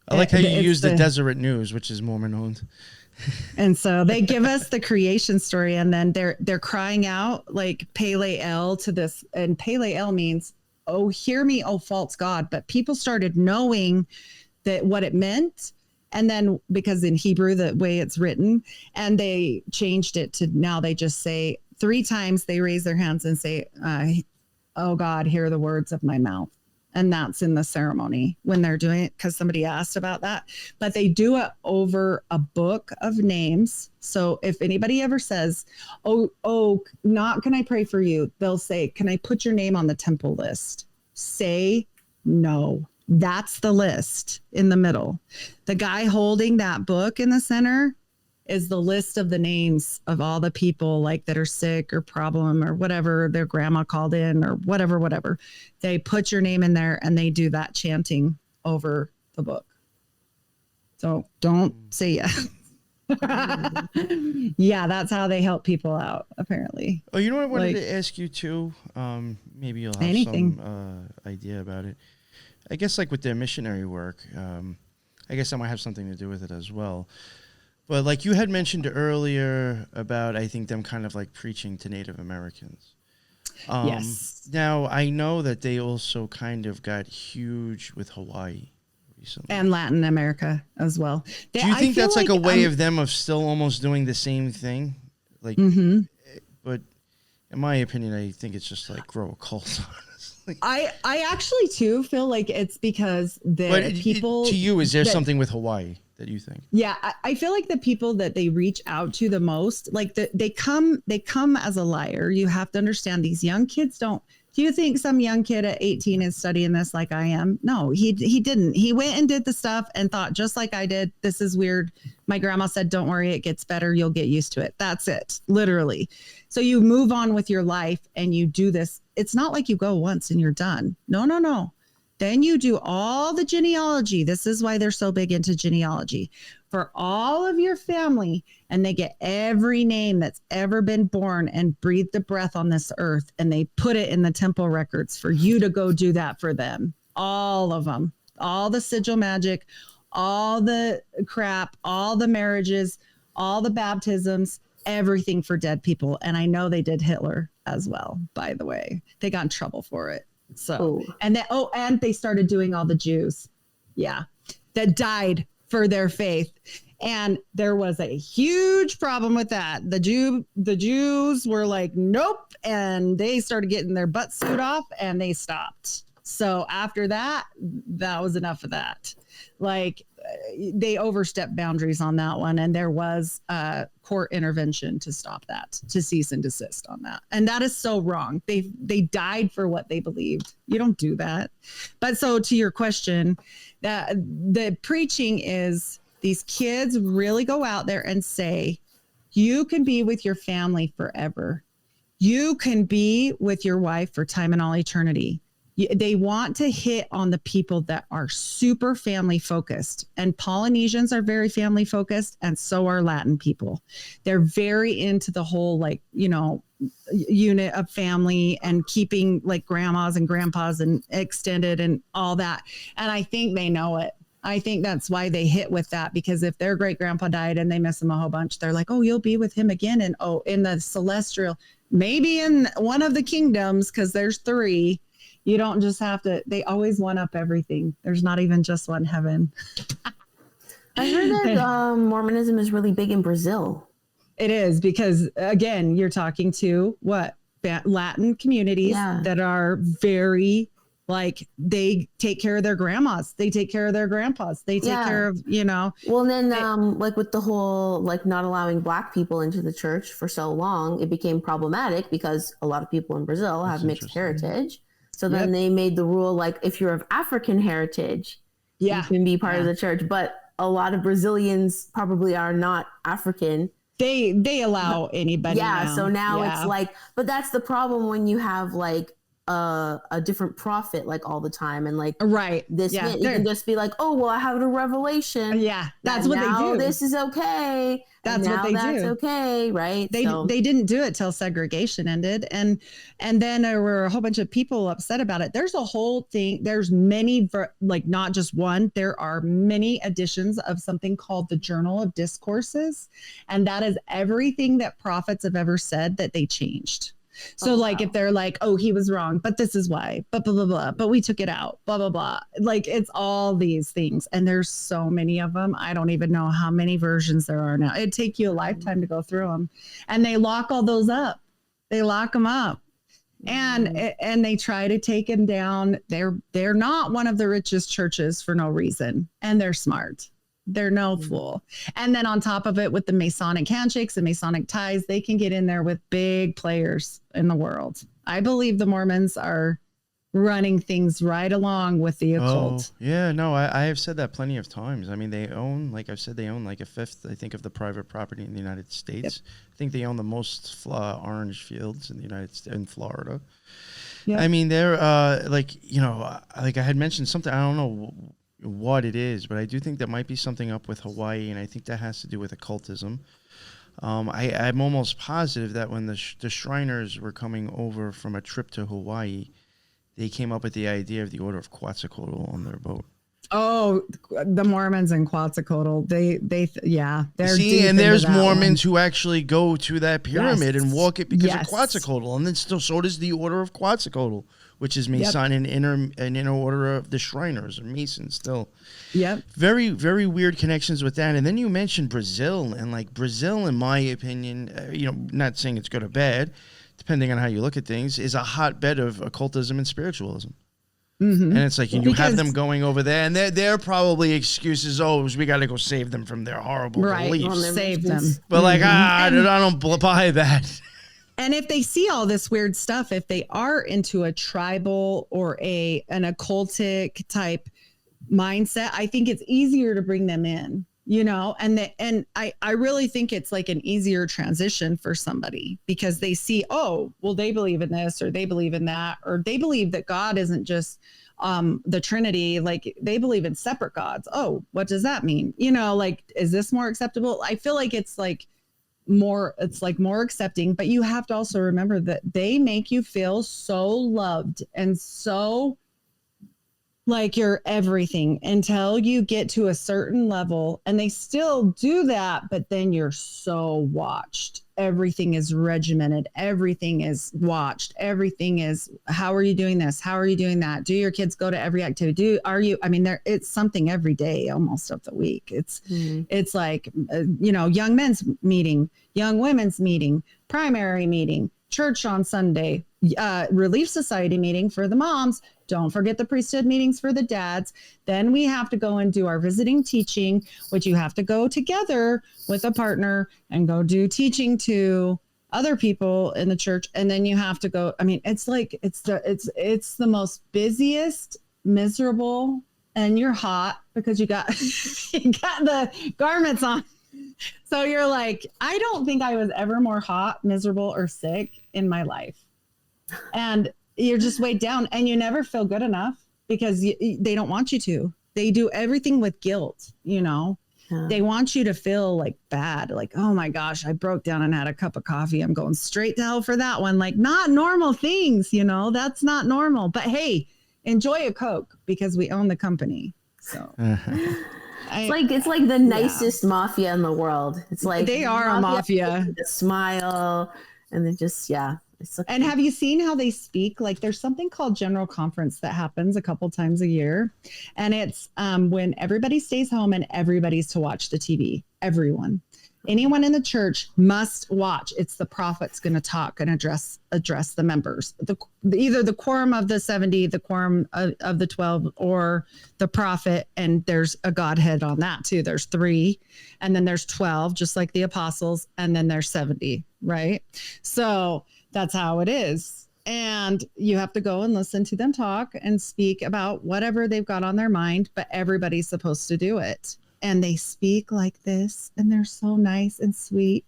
C: I like how you use the Deseret News, which is Mormon owned.
E: And so they give us the creation story, and then they're crying out like Pele El to this, and Pele El means, oh, hear me, oh false god. But people started knowing that what it meant. And then because in Hebrew, the way it's written, and they changed it to now they just say 3 times, they raise their hands and say, oh God, hear the words of my mouth. And that's in the ceremony when they're doing it, because somebody asked about that. But they do it over a book of names. So if anybody ever says, oh, not can I pray for you? They'll say, can I put your name on the temple list? Say no. That's the list in the middle. The guy holding that book in the center is the list of the names of all the people like that are sick or problem or whatever their grandma called in or whatever. They put your name in there and they do that chanting over the book. So don't say yes. Yeah, that's how they help people out, apparently.
C: Oh, you know what I wanted to ask you too? Maybe you'll have some idea about it. I guess like with their missionary work, I guess that might have something to do with it as well. But like you had mentioned earlier about, I think, them kind of like preaching to Native Americans.
E: Yes.
C: Now, I know that they also kind of got huge with Hawaii recently.
E: And Latin America as well.
C: Do you think that's like a way of them of still almost doing the same thing? Like, but in my opinion, I think it's just like grow a cult.
E: I actually too feel like it's because people
C: to you, is there something with Hawaii that you think?
E: Yeah, I feel like the people that they reach out to the most, like they come as a liar. You have to understand these young kids don't Do you think some young kid at 18 is studying this like I am? No, he didn't. He went and did the stuff and thought, just like I did, this is weird. My grandma said, don't worry, it gets better. You'll get used to it. That's it, literally. So you move on with your life and you do this. It's not like you go once and you're done. No. Then you do all the genealogy. This is why they're so big into genealogy for all of your family. And they get every name that's ever been born and breathed the breath on this earth. And they put it in the temple records for you to go do that for them. All of them, all the sigil magic, all the crap, all the marriages, all the baptisms, everything for dead people. And I know they did Hitler as well, by the way. They got in trouble for it. So, and they started doing all the Jews. Yeah. That died for their faith. And there was a huge problem with that. The Jews were like, nope. And they started getting their butt suit off and they stopped. So after that was enough of that. Like they overstepped boundaries on that one. And there was court intervention to stop that, to cease and desist on that. And that is so wrong. They died for what they believed. You don't do that. But so to your question, the preaching is these kids really go out there and say, you can be with your family forever. You can be with your wife for time and all eternity. They want to hit on the people that are super family focused, and Polynesians are very family focused, and so are Latin people. They're very into the whole, like, you know, unit of family and keeping like grandmas and grandpas and extended and all that. And I think they know it. I think that's why they hit with that, because if their great grandpa died and they miss him a whole bunch, they're like, oh, you'll be with him again. And in the celestial, maybe in one of the kingdoms, because there's 3. You don't just have to, they always one up everything. There's not even just one heaven.
D: I heard that Mormonism is really big in Brazil.
E: It is, because again, you're talking to Latin communities that are very, like, they take care of their grandmas. They take care of their grandpas. They take care of, you know.
D: Well, and then like with the whole, like, not allowing Black people into the church for so long, it became problematic because a lot of people in Brazil have mixed heritage. So then they made the rule, like, if you're of African heritage, you can be part of the church. But a lot of Brazilians probably are not African.
E: They allow anybody.
D: Yeah.
E: Now.
D: So now it's like, but that's the problem when you have like a different prophet like all the time, and like this you can just be like, oh well, I have a revelation.
E: Yeah, that's what they do.
D: This is okay.
E: That's what they do.
D: That's okay, right?
E: They didn't do it till segregation ended, and then there were a whole bunch of people upset about it. There's a whole thing. There's many, like, not just one. There are many editions of something called the Journal of Discourses, and that is everything that prophets have ever said that they changed. So like if they're like, oh, he was wrong, but this is why, blah, blah, blah, blah, but we took it out, blah, blah, blah. Like it's all these things. And there's so many of them. I don't even know how many versions there are now. It'd take you a lifetime to go through them. And they lock all those up. They lock them up. And they try to take them down. They're not one of the richest churches for no reason. And they're smart. They're no fool. And then on top of it, with the Masonic handshakes and Masonic ties, they can get in there with big players in the world. I believe the Mormons are running things right along with the occult.
C: Yeah, no, I have said that plenty of times. I mean, they own, like I've said, they own like a fifth, I think, of the private property in the United States. Yep. I think they own the most orange fields in the United States, in Florida. Yep. I mean, they're like, you know, like I had mentioned something, I don't know what it is, but I do think there might be something up with Hawaii, and I think that has to do with occultism. I'm almost positive that when the Shriners were coming over from a trip to Hawaii, they came up with the idea of the Order of Quetzalcoatl on their boat.
E: Oh, the Mormons in Quetzalcoatl. They're
C: and there's Mormons who actually go to that pyramid and walk it because of Quetzalcoatl, and then so does the Order of Quetzalcoatl, which is Mason, an inner order of the Shriners or Masons still.
E: Yep.
C: Very, very weird connections with that. And then you mentioned Brazil, and like Brazil, in my opinion, you know, not saying it's good or bad, depending on how you look at things, is a hotbed of occultism and spiritualism. Mm-hmm. And it's like, and you have them going over there, and their probably excuses, we got to go save them from their horrible beliefs.
E: Save them.
C: But like, I don't buy that.
E: And if they see all this weird stuff, if they are into a tribal or an occultic type mindset, I think it's easier to bring them in, you know, and I really think it's like an easier transition for somebody because they see, oh, well, they believe in this or they believe in that, or they believe that God isn't just the Trinity, like they believe in separate gods. Oh, what does that mean? You know, like, is this more acceptable? I feel like it's more accepting, but you have to also remember that they make you feel so loved and so like you're everything until you get to a certain level, and they still do that, but then you're so watched. Everything is regimented. Everything is watched. Everything is, how are you doing this? How are you doing that? Do your kids go to every activity? It's something every day, almost of the week. It's like, young men's meeting, young women's meeting, primary meeting, church on Sunday, Relief Society meeting for the moms. Don't forget the priesthood meetings for the dads. Then we have to go and do our visiting teaching, which you have to go together with a partner and go do teaching to other people in the church. And then you have to go. I mean, it's like, it's the most busiest, miserable, and you're hot because you got the garments on. So you're like, I don't think I was ever more hot, miserable, or sick in my life. And you're just weighed down and you never feel good enough because they don't want you to. They do everything with guilt, you know. Yeah. They want you to feel like bad, like, oh my gosh, I broke down and had a cup of coffee. I'm going straight to hell for that one. Like, not normal things, you know, that's not normal. But hey, enjoy a Coke because we own the company. So
D: it's like the nicest mafia in the world. It's like
E: they are a mafia.
D: The smile and then just
E: And have you seen how they speak? Like there's something called General Conference that happens a couple times a year. And it's when everybody stays home and everybody's to watch the TV. Everyone. Anyone in the church must watch. It's the prophet's going to talk and address the members. Either the quorum of the 70, the quorum of the 12, or the prophet. And there's a Godhead on that too. There's 3. And then there's 12, just like the apostles. And then there's 70, right? So that's how it is. And you have to go and listen to them talk and speak about whatever they've got on their mind, but everybody's supposed to do it. And they speak like this, and they're so nice and sweet.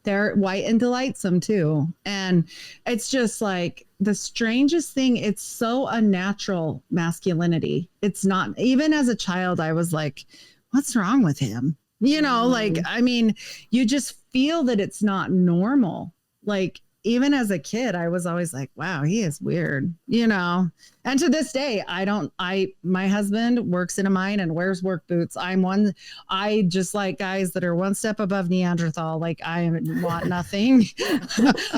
E: They're white and delightsome too. And it's just like the strangest thing. It's so unnatural masculinity. It's not, even as a child, I was like, what's wrong with him? You know, like, I mean, you just feel that it's not normal. Like, even as a kid, I was always like, wow, he is weird, you know? And to this day, my husband works in a mine and wears work boots. I just like guys that are one step above Neanderthal. Like I want nothing.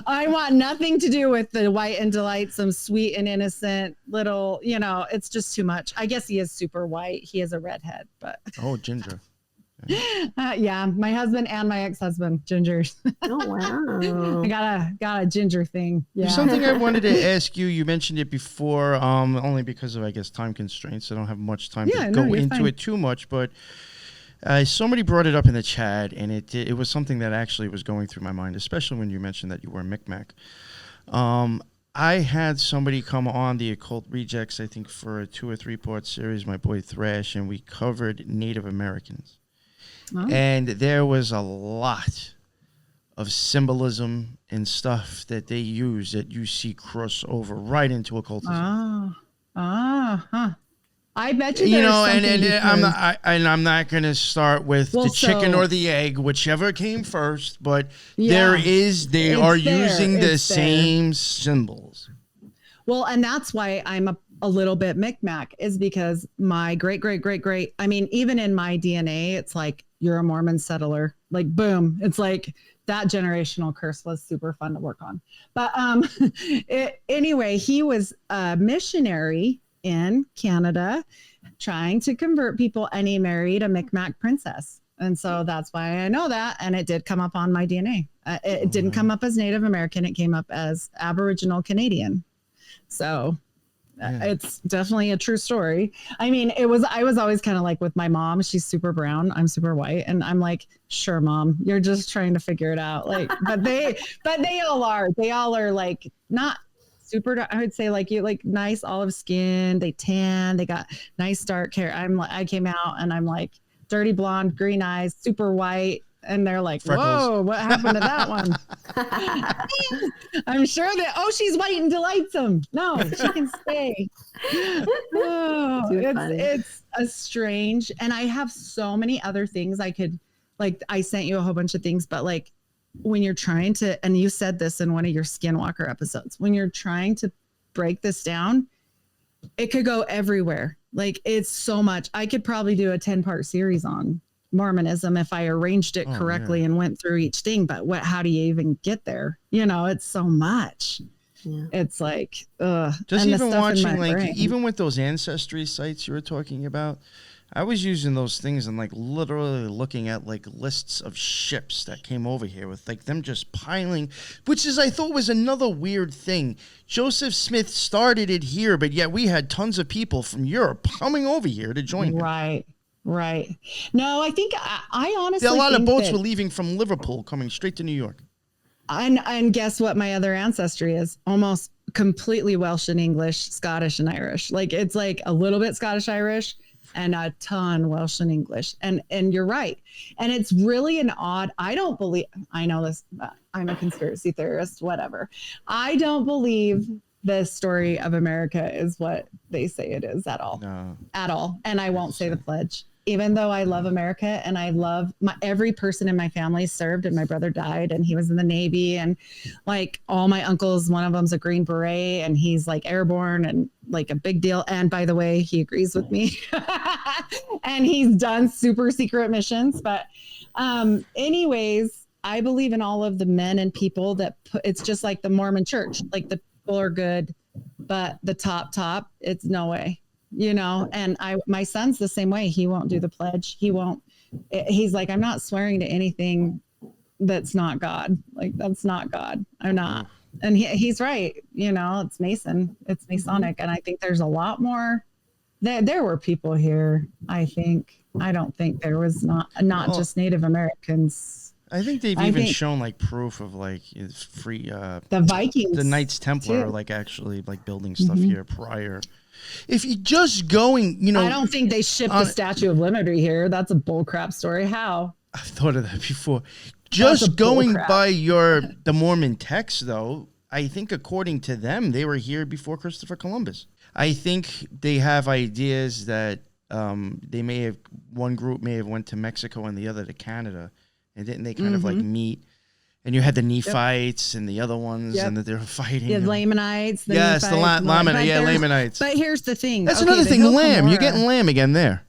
E: I want nothing to do with the white and delightsome, sweet and innocent little, you know, it's just too much. I guess he is super white. He is a redhead, but.
C: Oh, ginger.
E: Yeah, my husband and my ex-husband, gingers.
D: Oh wow!
E: I got a ginger thing. Yeah.
C: There's something I wanted to ask you. You mentioned it before, only because of, I guess, time constraints. I don't have much time to go into it too much, but somebody brought it up in the chat, and it was something that actually was going through my mind, especially when you mentioned that you were a Micmac. I had somebody come on the Occult Rejects, I think, for a 2 or 3 part series, my boy Thrash, and we covered Native Americans. Oh. And there was a lot of symbolism and stuff that they use that you see cross over right into occultism.
E: I bet you.
C: You know, I'm not going to start with the chicken or the egg, whichever came first. But they are using the same symbols.
E: Well, and that's why I'm a little bit Micmac, is because my great, I mean, even in my DNA, it's like, you're a Mormon settler, like, boom. It's like that generational curse was super fun to work on. But anyway, he was a missionary in Canada trying to convert people, and he married a Micmac princess. And so that's why I know that. And it did come up on my DNA. It didn't come up as Native American. It came up as Aboriginal Canadian. So It's definitely a true story. I mean, I was always kind of like with my mom, she's super brown, I'm super white. And I'm like, sure, mom, you're just trying to figure it out. Like, but they all are like not super, I would say like you, like nice olive skin, they tan, they got nice dark hair. I came out and I'm like dirty blonde, green eyes, super white. And they're like, freckles. Whoa, what happened to that one? I'm sure that, she's white and delightsome. No, she can stay. Oh, it's a strange, and I have so many other things I could, like, I sent you a whole bunch of things, but like when you're trying to, and you said this in one of your Skinwalker episodes, when you're trying to break this down, it could go everywhere. Like it's so much. I could probably do a 10-part series on Mormonism if I arranged it correctly and went through each thing, but how do you even get there? It's so much. It's like
C: just even watching like even with those ancestry sites you were talking about, I was using those things and like literally looking at like lists of ships that came over here with like them just piling, which is I thought was another weird thing. Joseph Smith started it here, but yet we had tons of people from Europe coming over here to join him.
E: Right. No, I think I honestly
C: a lot of boats were leaving from Liverpool coming straight to New York.
E: And guess what my other ancestry is? Almost completely Welsh and English, Scottish and Irish. Like it's like a little bit Scottish Irish and a ton Welsh and English. And you're right. And it's really an odd, I know this, I'm a conspiracy theorist, whatever. I don't believe the story of America is what they say it is at all. No. At all. And I won't say the pledge. Even though I love America and I love every person in my family served, and my brother died and he was in the Navy, and like all my uncles, one of them's a Green Beret and he's like airborne and like a big deal. And by the way, he agrees with me and he's done super secret missions. But anyways, I believe in all of the men and people that it's just like the Mormon church, like the people are good, but the top, it's no way. And my son's the same way. He won't do the pledge. He's like, I'm not swearing to anything that's not God. Like, that's not God. I'm not. And he's right. It's Mason. It's Masonic. And I think there's a lot more. There were people here, I think. I don't think there was not just Native Americans.
C: I think they've even shown like proof of like free
E: the Vikings,
C: the Knights Templar are like actually like building stuff here prior. If you just going,
E: I don't think they shipped the Statue of Liberty here. That's a bullcrap story. How?
C: I've thought of that before. Just going by the Mormon text, though, I think according to them, they were here before Christopher Columbus. I think they have ideas that one group may have went to Mexico and the other to Canada, and didn't they kind of like meet? And you had the Nephites and the other ones, and that they were fighting.
E: Yeah, Lamanites.
C: Yes, the Lamanites.
E: But here's the thing.
C: That's another thing. Lamb. You're getting lamb again there.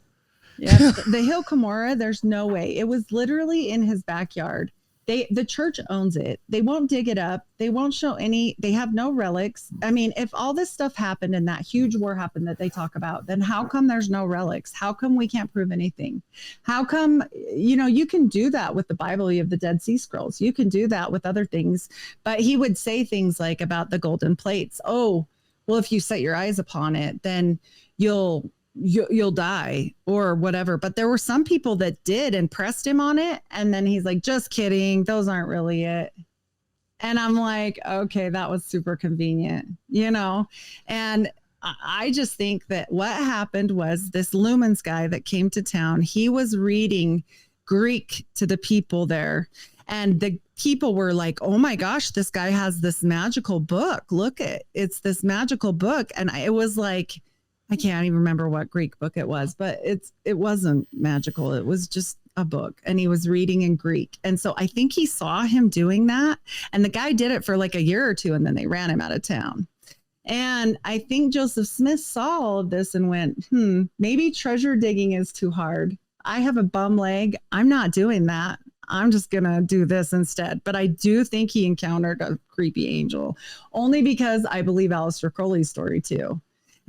E: Yeah, the Hill Cumorah, there's no way. It was literally in his backyard. The church owns it. They won't dig it up. They won't show they have no relics. I mean, if all this stuff happened and that huge war happened that they talk about, then how come there's no relics? How come we can't prove anything? How come, you can do that with the Bible, you have the Dead Sea Scrolls. You can do that with other things. But he would say things like about the golden plates. Oh, well, if you set your eyes upon it, then you'll die or whatever. But there were some people that did and pressed him on it. And then he's like, just kidding. Those aren't really it. And I'm like, okay, that was super convenient, and I just think that what happened was this Lumens guy that came to town, he was reading Greek to the people there. And the people were like, oh my gosh, this guy has this magical book. Look, it's this magical book. And it was like, I can't even remember what Greek book it was, but it wasn't magical. It was just a book, and he was reading in Greek. And so I think he saw him doing that, and the guy did it for like a year or two, and then they ran him out of town. And I think Joseph Smith saw all of this and went, maybe treasure digging is too hard. I have a bum leg. I'm not doing that. I'm just going to do this instead. But I do think he encountered a creepy angel, only because I believe Aleister Crowley's story too.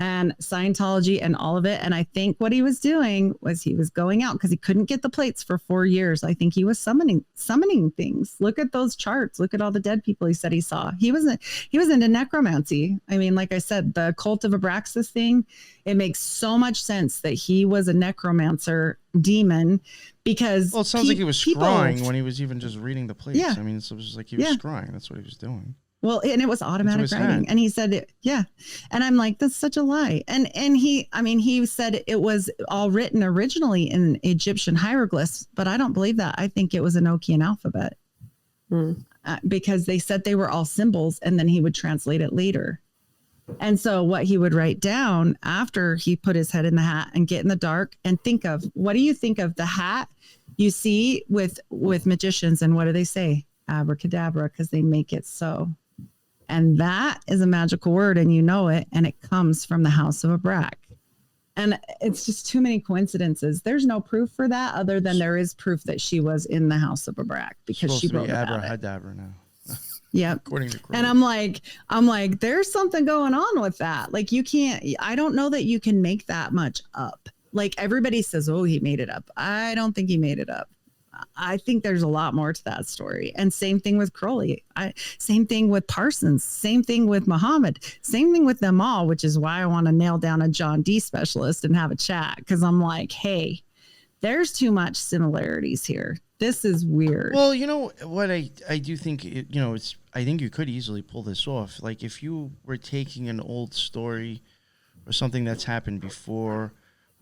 E: and Scientology and all of it. And I think what he was doing was he was going out because he couldn't get the plates for 4 years. I think he was summoning things. Look at those charts. Look at all the dead people he said he saw. He was into necromancy. I mean, like I said, the cult of Abraxas thing, it makes so much sense that he was a necromancer demon because
C: it sounds like he was scrying when he was even just reading the plates. Yeah. I mean, it was just like he was scrying. That's what he was doing.
E: Well, and it was automatic writing. And he said it, yeah. And I'm like, that's such a lie. And he said it was all written originally in Egyptian hieroglyphs, but I don't believe that. I think it was an Enochian alphabet because they said they were all symbols and then he would translate it later. And so what he would write down after he put his head in the hat and get in the dark and think of, what do you think of the hat you see with magicians? And what do they say? Abracadabra, because they make it so. And that is a magical word and you know it. And it comes from the house of Abrak. And it's just too many coincidences. There's no proof for that other than there is proof that she was in the house of Abrak because she wrote about it.
C: Abracadabra now.
E: Yeah.
C: According to Cloak.
E: And I'm like, there's something going on with that. Like I don't know that you can make that much up. Like everybody says, oh, he made it up. I don't think he made it up. I think there's a lot more to that story. And same thing with Crowley. Same thing with Parsons. Same thing with Muhammad. Same thing with them all, which is why I want to nail down a John D specialist and have a chat. Because I'm like, hey, there's too much similarities here. This is weird.
C: Well, you know what I do think, I think you could easily pull this off. Like if you were taking an old story or something that's happened before,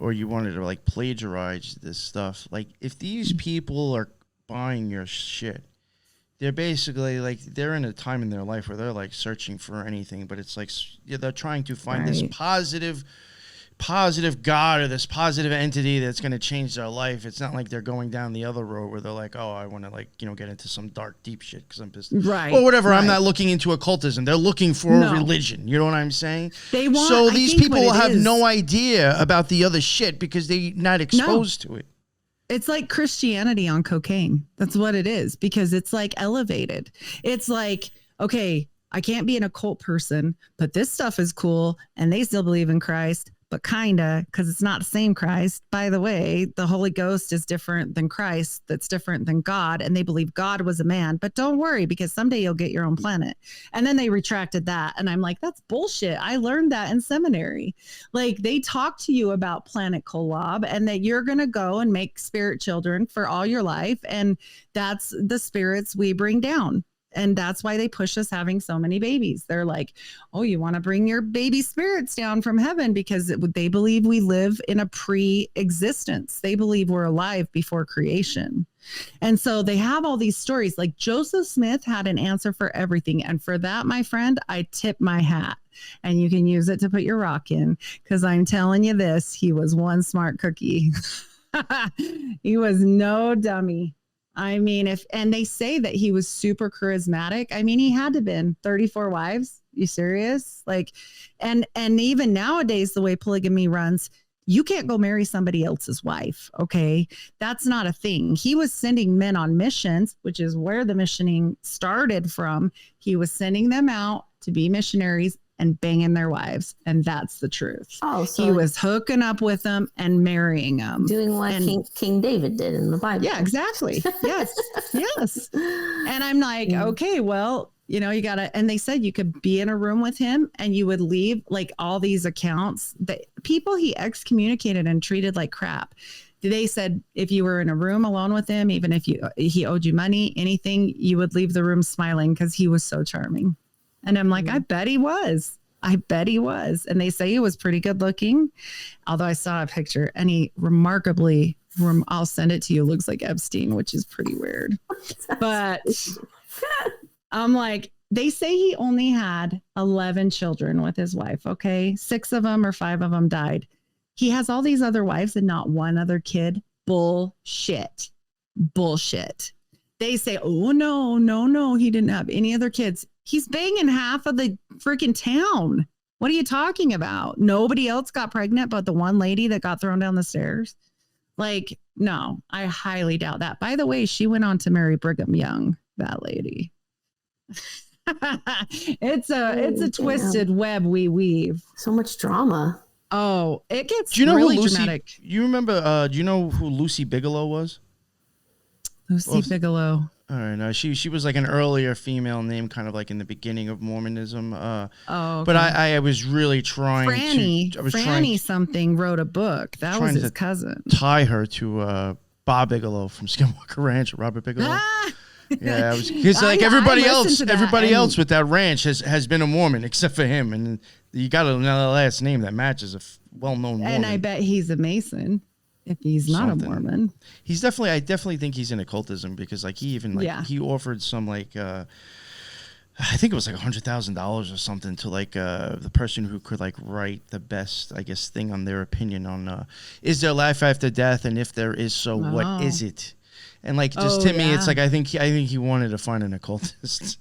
C: or you wanted to like plagiarize this stuff, like if these people are buying your shit, they're basically like, they're in a time in their life where they're like searching for anything, but it's like they're trying to find this positive God or this positive entity that's going to change their life. It's not like they're going down the other road where they're like, oh, I want to get into some dark, deep shit because I'm pissed.
E: Right.
C: Or whatever. Right. I'm not looking into occultism. They're looking for a religion. You know what I'm saying? So these people have no idea about the other shit because they're not exposed to it.
E: It's like Christianity on cocaine. That's what it is because it's like elevated. It's like, okay, I can't be an occult person, but this stuff is cool and they still believe in Christ. But kinda, because it's not the same Christ. By the way, the Holy Ghost is different than Christ. That's different than God. And they believe God was a man. But don't worry, because someday you'll get your own planet. And then they retracted that. And I'm like, that's bullshit. I learned that in seminary. Like they talk to you about Planet Kolob and that you're going to go and make spirit children for all your life. And that's the spirits we bring down. And that's why they push us having so many babies. They're like, oh, you want to bring your baby spirits down from heaven because they believe we live in a pre-existence. They believe we're alive before creation. And so they have all these stories like Joseph Smith had an answer for everything. And for that, my friend, I tip my hat and you can use it to put your rock in because I'm telling you this, he was one smart cookie. He was no dummy. I mean, and they say that he was super charismatic. I mean, he had to been 34 wives. You serious? Like, and even nowadays, the way polygamy runs, you can't go marry somebody else's wife. Okay. That's not a thing. He was sending men on missions, which is where the missioning started from. He was sending them out to be missionaries and banging their wives. And that's the truth. Oh, so he was hooking up with them and marrying them.
D: Doing what King David did in the Bible.
E: Yeah, exactly. Yes. Yes. And I'm like, okay, well, you gotta, and they said you could be in a room with him and you would leave like all these accounts that people he excommunicated and treated like crap. They said if you were in a room alone with him, even if he owed you money, anything, you would leave the room smiling because he was so charming. And I'm like, I bet he was. And they say he was pretty good looking. Although I saw a picture and he remarkably, I'll send it to you, looks like Epstein, which is pretty weird. But I'm like, they say he only had 11 children with his wife. Okay. 6 of them or 5 of them died. He has all these other wives and not one other kid. Bullshit. They say, oh, no. He didn't have any other kids. He's banging half of the freaking town. What are you talking about? Nobody else got pregnant but the one lady that got thrown down the stairs. Like, no, I highly doubt that. By the way, she went on to marry Brigham Young, that lady. It's a twisted web we weave.
D: So much drama.
E: Oh, it gets
C: do you know
E: really
C: who Lucy,
E: dramatic.
C: You remember, do you know who Lucy Bigelow was?
E: Lucy Bigelow.
C: All right, no, she was like an earlier female name, kind of like in the beginning of Mormonism. Okay. But I was really trying
E: Franny something wrote a book. That was his cousin.
C: Tie her to Bob Bigelow from Skinwalker Ranch, Robert Bigelow. Yeah, because like everybody else with that ranch has been a Mormon except for him, and you got another last name that matches a well-known Mormon.
E: And I bet he's a Mason. If he's not a Mormon,
C: he's definitely. I definitely think he's in occultism because, like, he even he offered some like, I think it was like $100,000 or something to like the person who could like write the best, I guess, thing on their opinion on is there life after death, and if there is, so what is it? And like just to me, it's like I think he wanted to find an occultist.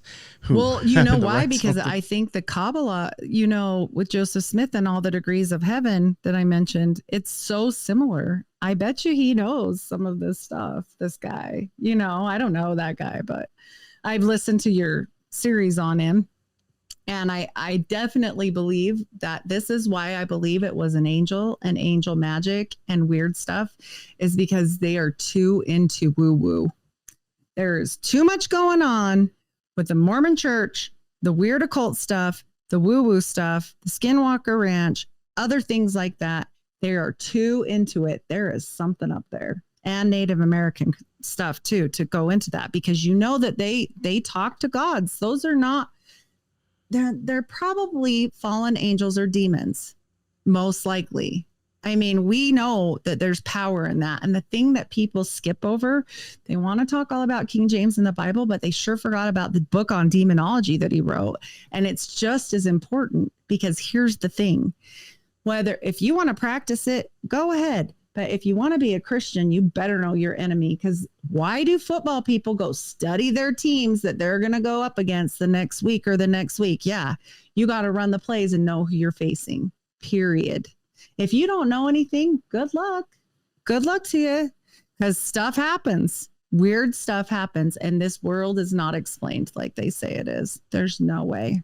E: Well, you know why? Because I think the Kabbalah, with Joseph Smith and all the degrees of heaven that I mentioned, it's so similar. I bet you he knows some of this stuff. This guy, I don't know that guy, but I've listened to your series on him. And I definitely believe that this is why I believe it was an angel and angel magic and weird stuff is because they are too into woo-woo. There's too much going on with the Mormon church, the weird occult stuff, the woo-woo stuff, the Skinwalker Ranch, other things like that. They are too into it. There is something up there. And Native American stuff too, to go into that because that they talk to gods. Those are not... They're probably fallen angels or demons, most likely. I mean, we know that there's power in that. And the thing that people skip over, they want to talk all about King James in the Bible, but they sure forgot about the book on demonology that he wrote. And it's just as important because here's the thing. If you want to practice it, go ahead. But if you want to be a Christian, you better know your enemy, because why do football people go study their teams that they're going to go up against the next week or the next week? Yeah, you got to run the plays and know who you're facing, period. If you don't know anything, good luck. Good luck to you, because stuff happens. Weird stuff happens, and this world is not explained like they say it is. There's no way.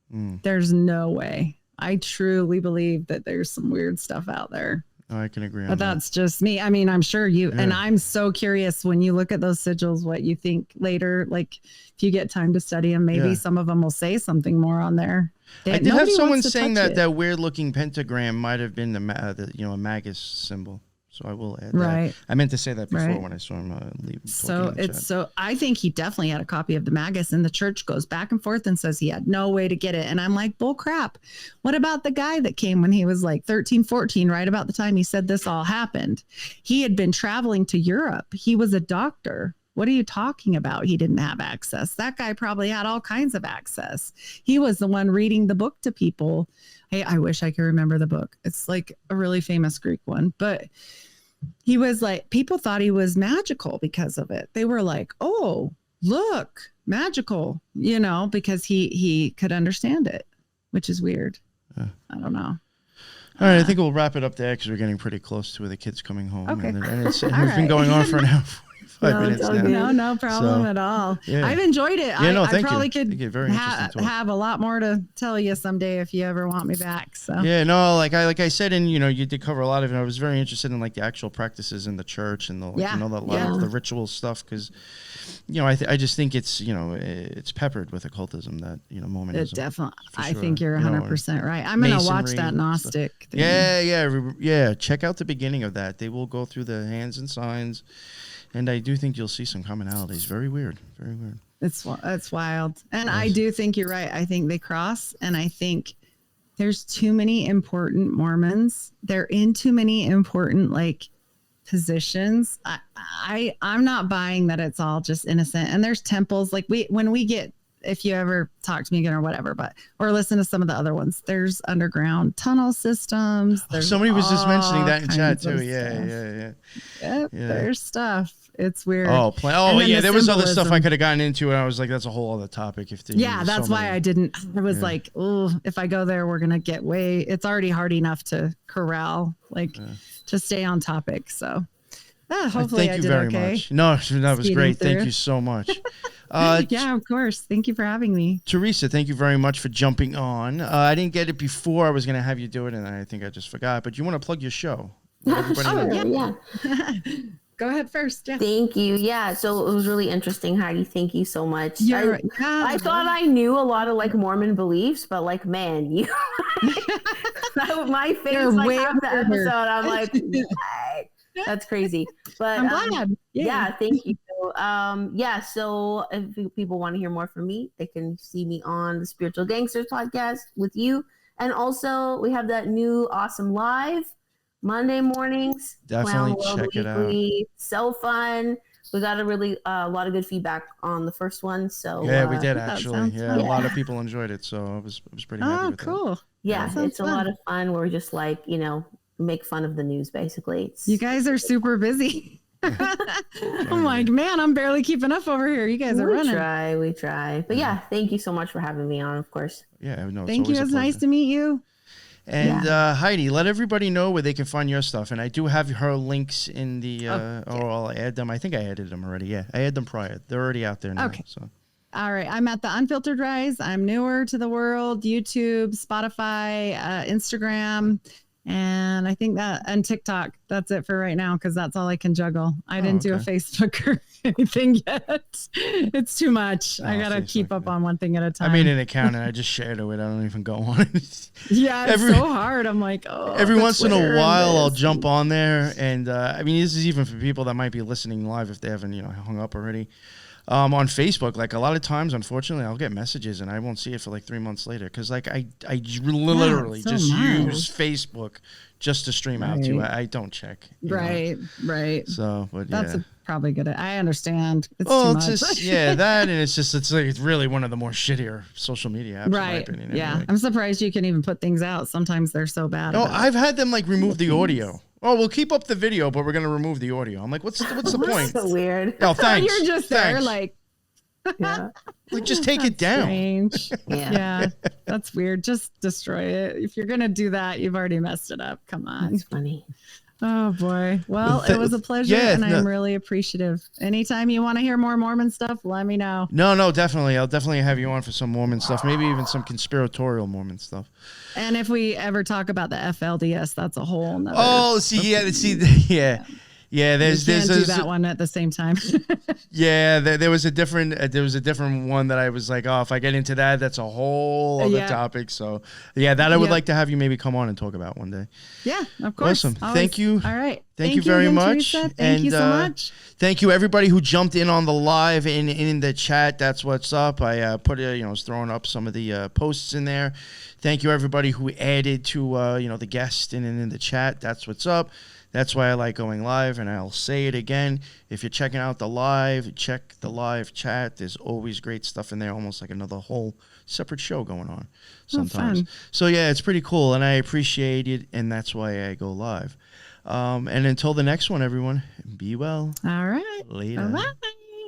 E: There's no way. I truly believe that there's some weird stuff out there.
C: Oh, I can agree on
E: that. But that's just me. I mean, I'm sure and I'm so curious when you look at those sigils, what you think later, like if you get time to study them, maybe some of them will say something more on there.
C: I did have someone saying that weird looking pentagram might have been a Magus symbol. So I will add that. I meant to say that before when I saw him leave.
E: So I think he definitely had a copy of the Magus, and the church goes back and forth and says he had no way to get it. And I'm like, bull crap. What about the guy that came when he was like 13, 14, right about the time he said this all happened? He had been traveling to Europe. He was a doctor. What are you talking about? He didn't have access. That guy probably had all kinds of access. He was the one reading the book to people. Hey, I wish I could remember the book. It's like a really famous Greek one, but he was like, people thought he was magical because of it. They were like, oh, look, magical, because he could understand it, which is weird. I don't know.
C: All right, I think we'll wrap it up there because we're getting pretty close to the kids coming home.
E: Okay.
C: And it's been going on for an hour. 5 minutes now.
E: No problem at all. Yeah. I've enjoyed it.
C: Yeah,
E: I probably could
C: very
E: have a lot more to tell you someday if you ever want me back. So
C: yeah, no, like I said, and you did cover a lot of it. I was very interested in like the actual practices in the church and the the ritual stuff because I just think it's it's peppered with occultism that Mormonism.
E: It definitely. I think you're 100% right. I'm gonna watch that Gnostic thing.
C: Yeah. Check out the beginning of that. They will go through the hands and signs. And I do think you'll see some commonalities. Very weird. Very weird.
E: It's wild. And I do think you're right. I think they cross. And I think there's too many important Mormons. They're in too many important positions. I'm not buying that it's all just innocent. And there's temples. If you ever talk to me again or whatever, or listen to some of the other ones, there's underground tunnel systems.
C: Somebody was just mentioning that in chat too. Yeah.
E: There's stuff. It's weird.
C: There was other stuff I could have gotten into, and I was like, that's a whole other topic.
E: That's why I didn't. I was like, oh, if I go there, we're gonna get it's already hard enough to corral, to stay on topic. So, Hopefully
C: thank you
E: did
C: very
E: okay.
C: much. No, that was great. Thank you so much.
E: Yeah, of course. Thank you for having me.
C: Teresa, thank you very much for jumping on. I didn't get it before. I was going to have you do it, and I think I just forgot. But you want to plug your show?
D: Yeah.
E: Go ahead first. Yeah.
D: Thank you. Yeah. So it was really interesting, Heidi. Thank you so much. I thought I knew a lot of like Mormon beliefs, but like, man, you my face like half the episode. I'm like, what? That's crazy. But
E: I'm glad.
D: Yeah, thank you. So if people want to hear more from me, they can see me on the Spiritual Gangsters podcast with you. And also we have that new awesome live Monday mornings.
C: Definitely check it out.
D: So fun. We got a lot of good feedback on the first one. So
C: yeah, we did actually. Yeah,
D: a
C: lot of people enjoyed it. So I was pretty happy with it.
E: Oh, cool.
D: Yeah, it's a lot of fun. Where we just like, make fun of the news basically.
E: You guys are super busy. I'm like, man, I'm barely keeping up over here. You guys are running.
D: We try. But yeah, thank you so much for having me on, of course.
C: Yeah, no.
E: Thank you. It's nice to meet you.
C: And Heidi, let everybody know where they can find your stuff. And I do have her links in the. I'll add them. I think I added them already. Yeah, I had them prior. They're already out there now.
E: Okay.
C: So.
E: All right. I'm at the Unfiltered Rise. I'm newer to the world. YouTube, Spotify, Instagram. And I think and TikTok, that's it for right now, because that's all I can juggle. I didn't do a Facebook or anything yet. It's too much. I got to keep up on one thing at a time.
C: I made an account and I just shared it. I don't even go on it.
E: Yeah, it's so hard. I'm like,
C: every once in a while I'll jump on there. And I mean, this is even for people that might be listening live if they haven't, hung up already. On Facebook, like a lot of times, unfortunately, I'll get messages and I won't see it for like 3 months later because like I literally use Facebook just to stream out to. I don't check.
E: Right.
C: So, but
E: that's probably good. I understand. It's
C: too
E: much.
C: That, and it's really one of the more shittier social media apps, in my opinion.
E: Yeah,
C: anyway.
E: I'm surprised you can even put things out. Sometimes they're so bad.
C: No, I've had them like remove the audio. Oh, we'll keep up the video, but we're going to remove the audio. I'm like, what's the point?
D: So weird.
C: Oh, thanks.
E: You're just there like,
C: like just take it down.
E: Strange. Yeah, that's weird. Just destroy it. If you're going to do that, you've already messed it up. Come on.
D: That's funny.
E: Oh boy. Well, it was a pleasure and I'm really appreciative. Anytime you want to hear more Mormon stuff, let me know.
C: No, definitely. I'll definitely have you on for some Mormon stuff, maybe even some conspiratorial Mormon stuff.
E: And if we ever talk about the FLDS, that's a whole nother.
C: Oh, yeah. There's
E: do that one at the same time.
C: Yeah, there was a different one that I was like, oh, if I get into that, that's a whole other topic. So yeah, that I would like to have you maybe come on and talk about one day.
E: Yeah, of course.
C: Awesome. Thank you.
E: All right.
C: Thank you very
E: again,
C: much.
E: Teresa. Thank you so much.
C: Thank you everybody who jumped in on the live and in the chat. That's what's up. I put was throwing up some of the posts in there. Thank you everybody who added to the guest and in the chat. That's what's up. That's why I like going live, and I'll say it again. If you're checking out the live, check the live chat. There's always great stuff in there, almost like another whole separate show going on sometimes. So, yeah, it's pretty cool, and I appreciate it, and that's why I go live. And until the next one, everyone, be well.
E: All right.
C: Later.
E: Bye-bye.